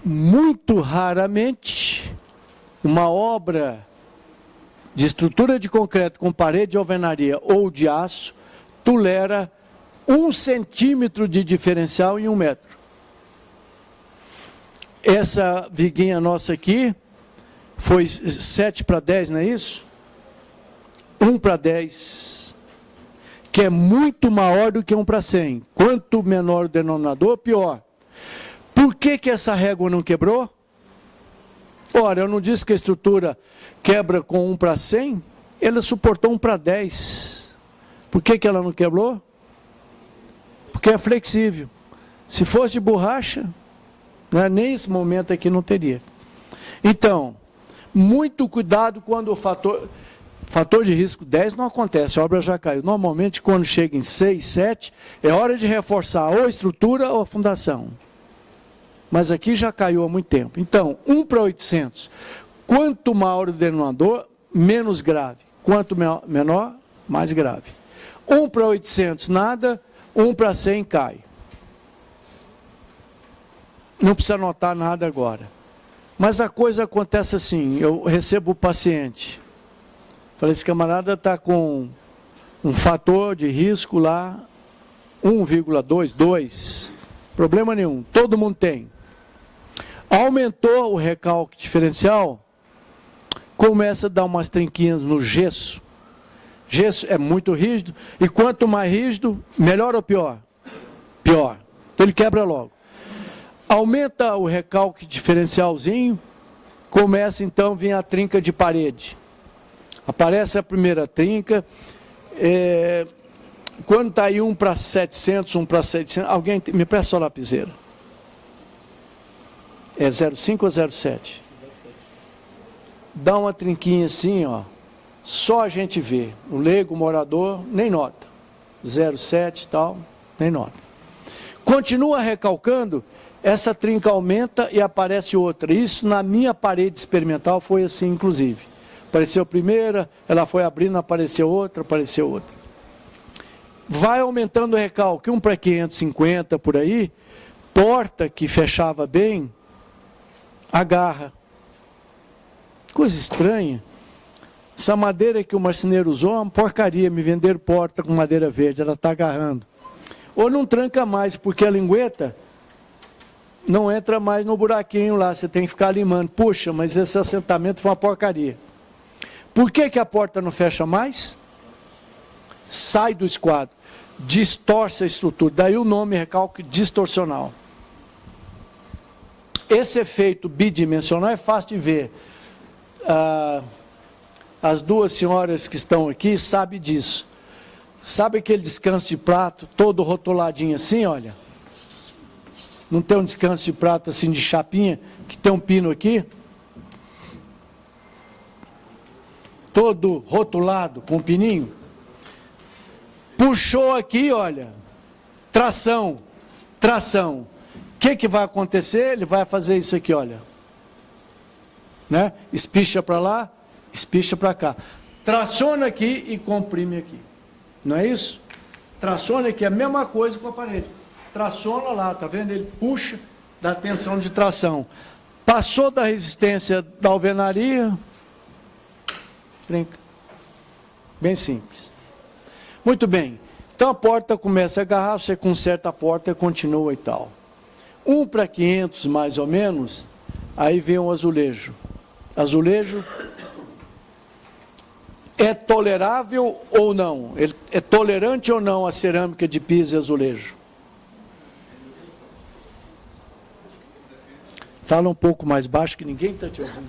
muito raramente. Uma obra de estrutura de concreto com parede de alvenaria ou de aço tolera 1 centímetro de diferencial em 1 metro. Essa viguinha nossa aqui foi 7:10, não é isso? 1:10, que é muito maior do que 1:100. Quanto menor o denominador, pior. Por que essa régua não quebrou? Ora, eu não disse que a estrutura quebra com 1:100? Ela suportou 1:10. Por que ela não quebrou? Porque é flexível. Se fosse de borracha, né, nesse momento aqui não teria. Então, muito cuidado quando o fator de risco 10 não acontece, a obra já caiu. Normalmente, quando chega em 6, 7, é hora de reforçar ou a estrutura ou a fundação. Mas aqui já caiu há muito tempo. Então, 1 para 800. Quanto maior o denominador, menos grave. Quanto menor, mais grave. 1 para 800, nada. 1 para 100, cai. Não precisa anotar nada agora. Mas a coisa acontece assim, eu recebo o paciente. Falei, esse camarada está com um fator de risco lá, 1,2, 2. Problema nenhum, todo mundo tem. Aumentou o recalque diferencial, começa a dar umas trinquinhas no gesso. Gesso é muito rígido, e quanto mais rígido, melhor ou pior? Pior. Então ele quebra logo. Aumenta o recalque diferencialzinho, começa então a vir a trinca de parede. Aparece a primeira trinca, quando está aí 1 para 700, 1 para 700, alguém me presta a lapiseira. É 0,5 ou 0,7? Dá uma trinquinha assim, ó, só a gente vê. O leigo, o morador, nem nota. 0,7 e tal, nem nota. Continua recalcando, essa trinca aumenta e aparece outra. Isso na minha parede experimental foi assim, inclusive. Apareceu a primeira, ela foi abrindo, apareceu outra, apareceu outra. Vai aumentando o recalque, 1 para 550 por aí, porta que fechava bem, agarra. Coisa estranha. Essa madeira que o marceneiro usou é uma porcaria, me venderam porta com madeira verde, ela está agarrando. Ou não tranca mais, porque a lingueta não entra mais no buraquinho lá, você tem que ficar limando. Puxa, mas esse assentamento foi uma porcaria. Por que a porta não fecha mais? Sai do esquadro, distorce a estrutura, daí o nome recalque distorcional. Esse efeito bidimensional é fácil de ver. As duas senhoras que estão aqui sabem disso. Sabe aquele descanso de prato, todo rotuladinho assim, olha? Não tem um descanso de prato assim de chapinha, que tem um pino aqui? Todo rotulado, com um pininho. Puxou aqui, olha, tração, tração. O que vai acontecer? Ele vai fazer isso aqui, olha. Né? Espicha para lá, espicha para cá. Traciona aqui e comprime aqui. Não é isso? Traciona aqui, é a mesma coisa com a parede. Traciona lá, tá vendo? Ele puxa, dá tensão de tração. Passou da resistência da alvenaria, trinca. Bem simples. Muito bem. Então a porta começa a agarrar, você conserta a porta e continua e tal. 1 para 500 mais ou menos, aí vem um azulejo. Azulejo é tolerável ou não? É tolerante ou não a cerâmica de piso e azulejo? Fala um pouco mais baixo que ninguém está te ouvindo.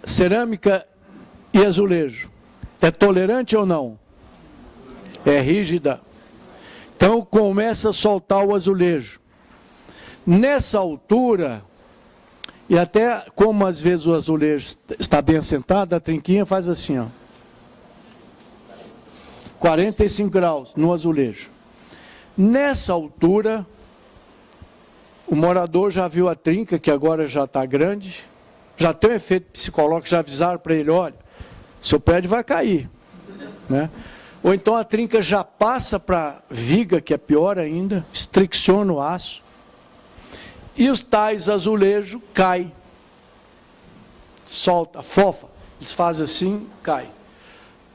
Cerâmica e azulejo. É tolerante ou não? É rígida. Então começa a soltar o azulejo. Nessa altura, e até como às vezes o azulejo está bem assentado, a trinquinha faz assim, ó. 45 graus no azulejo. Nessa altura, o morador já viu a trinca, que agora já está grande, já tem um efeito psicológico, já avisaram para ele, olha, seu prédio vai cair. Né? Ou então a trinca já passa para viga, que é pior ainda, estricciona o aço, e os tais azulejos caem, solta, fofa, eles fazem assim, cai.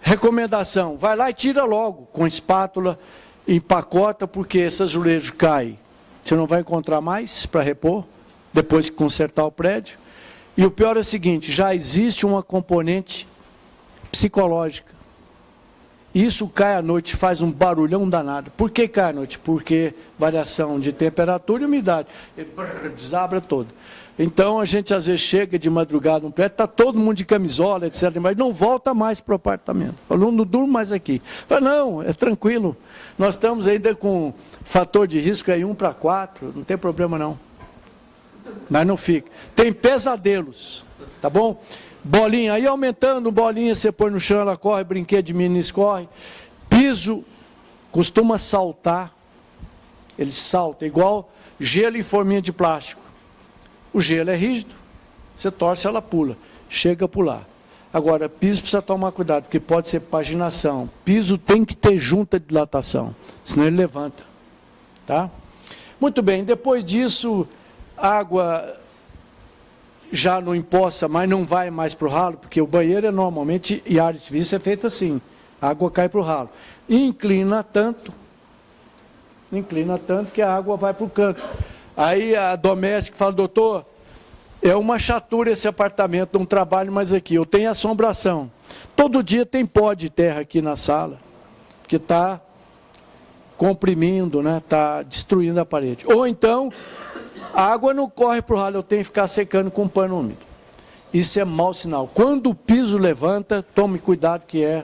Recomendação, vai lá e tira logo, com espátula, empacota, porque esse azulejo cai. Você não vai encontrar mais para repor, depois que consertar o prédio. E o pior é o seguinte, já existe uma componente psicológica. Isso cai à noite, faz um barulhão danado. Por que cai à noite? Porque variação de temperatura e umidade. Ele desabra todo. Então a gente às vezes chega de madrugada no prédio, está todo mundo de camisola, etc. Mas não volta mais para o apartamento. Falou, não durmo mais aqui. Falei, não, é tranquilo. Nós estamos ainda com fator de risco aí 1/4, não tem problema não. Mas não fica. Tem pesadelos, tá bom? Bolinha, aí aumentando, bolinha você põe no chão, ela corre, brinquedo de menino escorre. Piso costuma saltar, ele salta, igual gelo em forminha de plástico. O gelo é rígido, você torce, ela pula, chega a pular. Agora, piso precisa tomar cuidado, porque pode ser paginação. Piso tem que ter junta de dilatação, senão ele levanta. Tá? Muito bem, depois disso, água já não empoça, mas não vai mais para o ralo, porque o banheiro é normalmente, e a área de serviço é feita assim, a água cai para o ralo. Inclina tanto que a água vai para o canto. Aí a doméstica fala, doutor, é uma chatura esse apartamento, não trabalho mais aqui, eu tenho assombração. Todo dia tem pó de terra aqui na sala, que está comprimindo, né? Está destruindo a parede. Ou então, a água não corre para o ralo, eu tenho que ficar secando com pano úmido. Isso é mau sinal. Quando o piso levanta, tome cuidado que é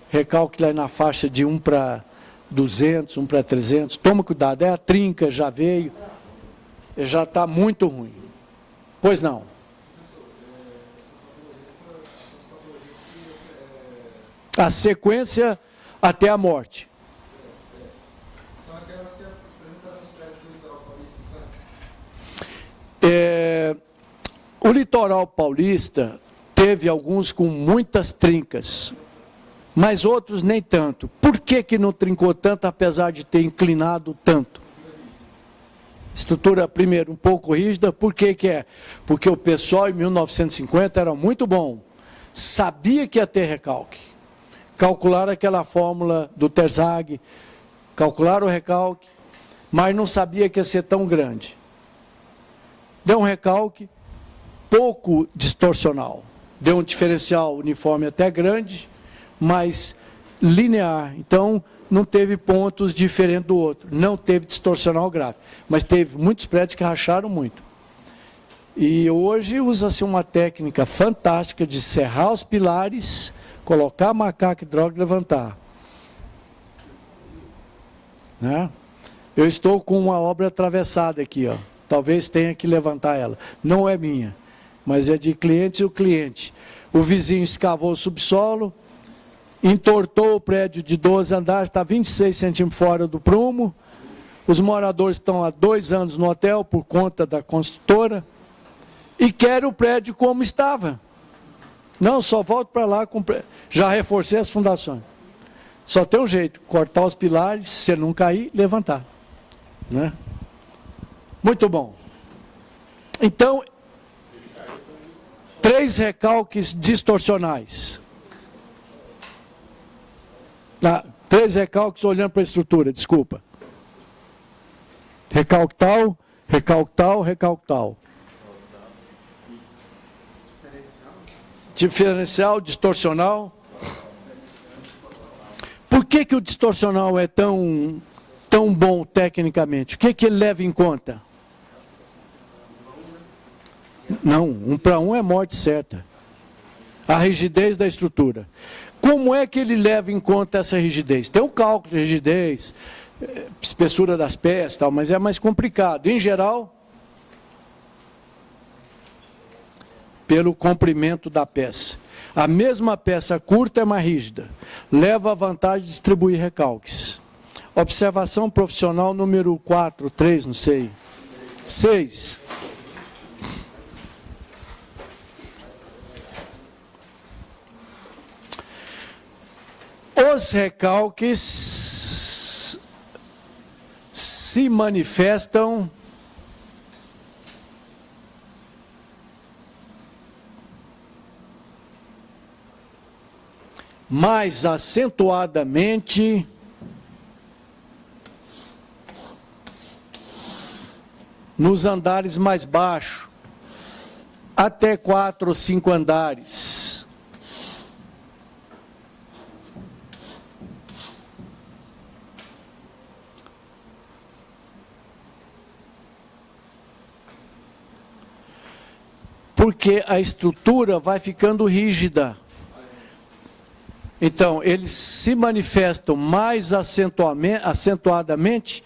recalque lá na faixa de 1/200, 1/300, toma cuidado, é a trinca, já veio, já está muito ruim. Pois não. A sequência até a morte. São aquelas que apresentaram os prédios do litoral paulista e Santos? O litoral paulista teve alguns com muitas trincas, mas outros nem tanto. Por que que não trincou tanto, apesar de ter inclinado tanto? Estrutura, primeiro, um pouco rígida. Por que que é? Porque o pessoal, em 1950, era muito bom. Sabia que ia ter recalque. Calcularam aquela fórmula do Terzag, calcularam o recalque, mas não sabia que ia ser tão grande. Deu um recalque pouco distorcional. Deu um diferencial uniforme até grande, mas linear. Então, não teve pontos diferentes do outro. Não teve distorcional grave. Mas teve muitos prédios que racharam muito. E hoje usa-se uma técnica fantástica de serrar os pilares, colocar macaco e droga e levantar. Né? Eu estou com uma obra atravessada aqui, ó. Talvez tenha que levantar ela. Não é minha, mas é de clientes e o cliente. O vizinho escavou o subsolo, entortou o prédio de 12 andares, está 26 centímetros fora do prumo. Os moradores estão há 2 anos no hotel por conta da construtora e querem o prédio como estava. Não, só volto para lá, já reforcei as fundações. Só tem um jeito, cortar os pilares, se não cair, levantar. Né? Muito bom. Então, 3 recalques distorcionais. 3 recalques olhando para a estrutura, desculpa. Recalque tal, recalque tal, recalque tal. Diferencial, distorcional. Por que que o distorcional é tão bom tecnicamente? O que que ele leva em conta? Não, 1/1 é morte certa. A rigidez da estrutura. Como é que ele leva em conta essa rigidez? Tem um cálculo de rigidez, espessura das peças, tal, mas é mais complicado. Em geral, pelo comprimento da peça. A mesma peça curta é mais rígida. Leva a vantagem de distribuir recalques. Observação profissional número 4, 3, não sei. 6. Os recalques se manifestam mais acentuadamente nos andares mais baixos, até 4 ou 5 andares. Porque a estrutura vai ficando rígida. Então, eles se manifestam mais acentuadamente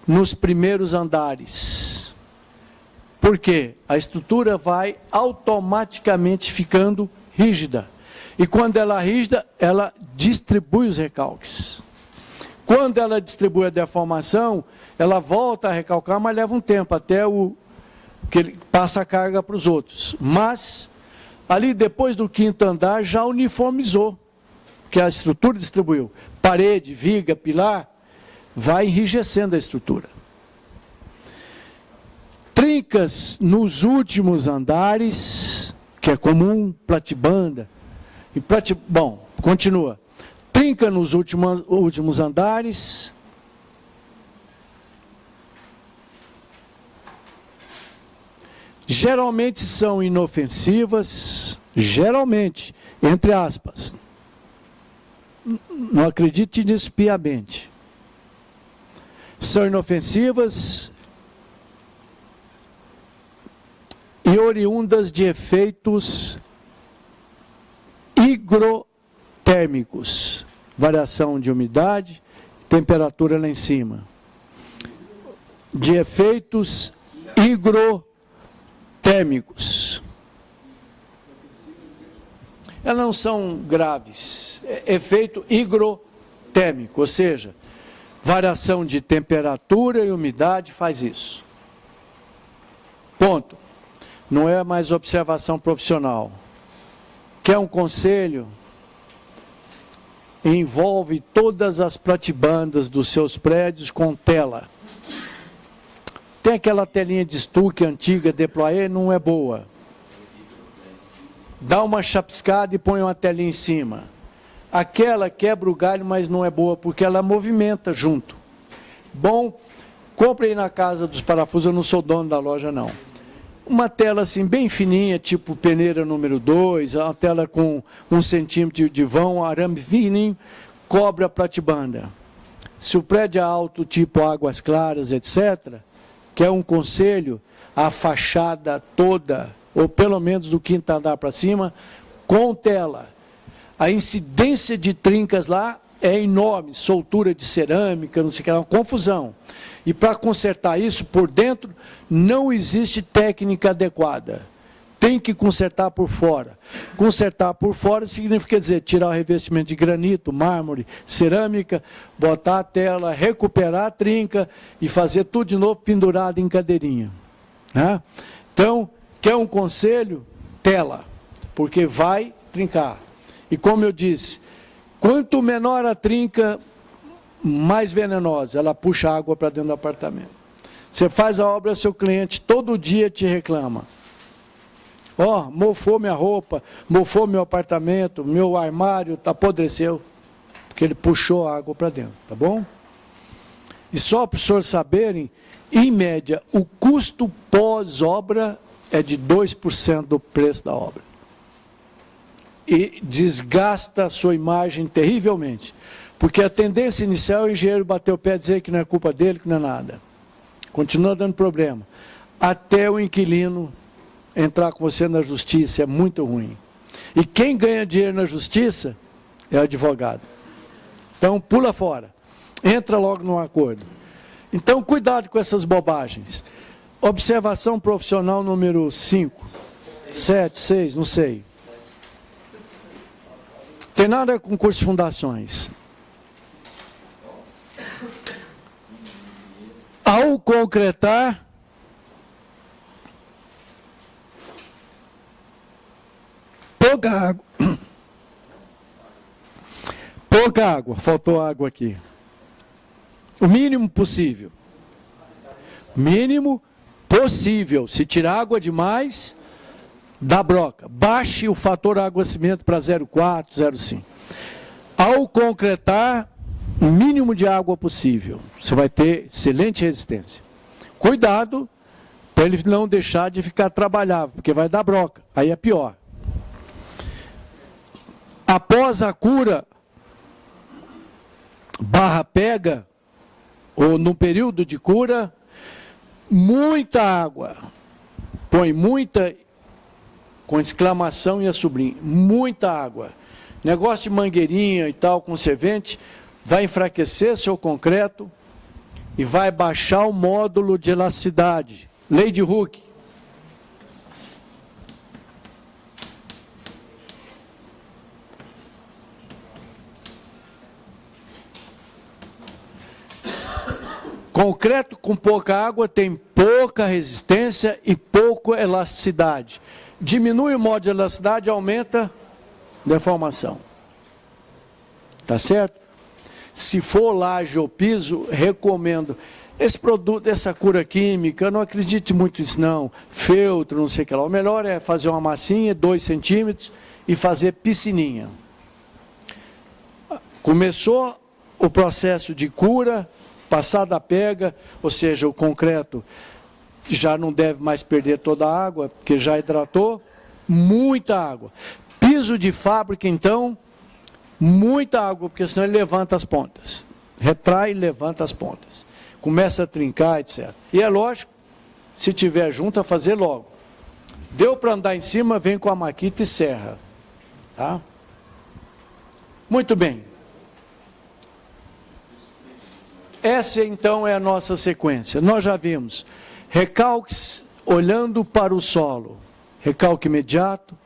nos primeiros andares. Por quê? A estrutura vai automaticamente ficando rígida. E quando ela é rígida, ela distribui os recalques. Quando ela distribui a deformação, ela volta a recalcar, mas leva um tempo até que ele passa a carga para os outros. Mas, ali depois do 5º andar, já uniformizou, que a estrutura distribuiu. Parede, viga, pilar, vai enrijecendo a estrutura. Trincas nos últimos andares, que é comum, platibanda. Bom, continua. Trinca nos últimos andares. Geralmente são inofensivas, geralmente, entre aspas. Não acredite nisso piamente. São inofensivas e oriundas de efeitos higrotérmicos, variação de umidade, temperatura lá em cima. De efeitos higrotérmicos. Elas não são graves. Efeito higrotérmico, ou seja, variação de temperatura e umidade faz isso. Ponto. Não é mais observação profissional. Quer um conselho? Envolve todas as platibandas dos seus prédios com tela. Tem aquela telinha de estuque antiga, deployé, não é boa. Dá uma chapiscada e põe uma telinha em cima. Aquela quebra o galho, mas não é boa, porque ela movimenta junto. Bom, compre aí na casa dos parafusos, eu não sou dono da loja não. Uma tela assim bem fininha, tipo peneira número 2, uma tela com 1 centímetro de vão, arame fininho, cobre a platibanda. Se o prédio é alto, tipo Águas Claras, etc., quer um conselho, a fachada toda, ou pelo menos do 5º andar para cima, com tela. A incidência de trincas lá é enorme, soltura de cerâmica, não sei o que, é uma confusão. E para consertar isso por dentro, não existe técnica adequada. Tem que consertar por fora. Consertar por fora significa dizer, tirar o revestimento de granito, mármore, cerâmica, botar a tela, recuperar a trinca e fazer tudo de novo pendurado em cadeirinha. Né? Então, quer um conselho? Tela, porque vai trincar. E como eu disse, quanto menor a trinca, mais venenosa, ela puxa água para dentro do apartamento. Você faz a obra, seu cliente todo dia te reclama. Ó, mofou minha roupa, mofou meu apartamento, meu armário, apodreceu. Porque ele puxou a água para dentro, tá bom? E só para os senhores saberem, em média, o custo pós-obra é de 2% do preço da obra. E desgasta a sua imagem terrivelmente. Porque a tendência inicial é o engenheiro bater o pé e dizer que não é culpa dele, que não é nada. Continua dando problema. Até o inquilino entrar com você na justiça é muito ruim. E quem ganha dinheiro na justiça é o advogado. Então pula fora. Entra logo num acordo. Então cuidado com essas bobagens. Observação profissional número 5, 7, 6, não sei. Tem nada com curso de fundações. Ao concretar, pouca água. Pouca água, faltou água aqui. O mínimo possível. Mínimo possível. Se tirar água demais, dá broca. Baixe o fator água-cimento para 0,4, 0,5. Ao concretar, o mínimo de água possível. Você vai ter excelente resistência. Cuidado para ele não deixar de ficar trabalhável, porque vai dar broca. Aí é pior. Após a cura, barra pega, ou no período de cura, muita água. Põe muita com exclamação e assobrim. Muita água. Negócio de mangueirinha e tal, com servente, vai enfraquecer seu concreto e vai baixar o módulo de elasticidade. Lei de Hooke. Concreto com pouca água tem pouca resistência e pouca elasticidade. Diminui o módulo de elasticidade, aumenta a deformação. Tá certo? Se for laje ou piso, recomendo. Esse produto, essa cura química, eu não acredite muito nisso não. Feltro, não sei o que lá. O melhor é fazer uma massinha, 2 centímetros, e fazer piscininha. Começou o processo de cura, passada a pega, ou seja, o concreto já não deve mais perder toda a água, porque já hidratou, muita água. Piso de fábrica, então, muita água, porque senão ele levanta as pontas. Retrai e levanta as pontas. Começa a trincar, etc. E é lógico, se tiver junto, a fazer logo. Deu para andar em cima, vem com a maquita e serra. Tá? Muito bem. Essa, então, é a nossa sequência. Nós já vimos recalques olhando para o solo. Recalque imediato,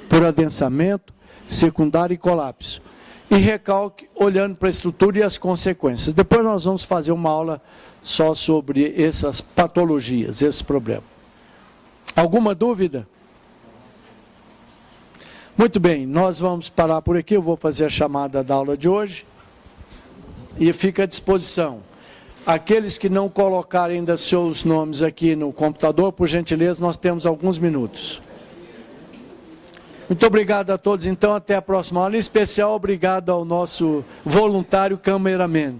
por adensamento, secundário e colapso. E recalque olhando para a estrutura e as consequências. Depois nós vamos fazer uma aula só sobre essas patologias, esses problemas. Alguma dúvida? Muito bem, nós vamos parar por aqui. Eu vou fazer a chamada da aula de hoje. E fica à disposição. Aqueles que não colocarem ainda seus nomes aqui no computador, por gentileza, nós temos alguns minutos. Muito obrigado a todos, então, até a próxima aula. Em especial, obrigado ao nosso voluntário cameraman.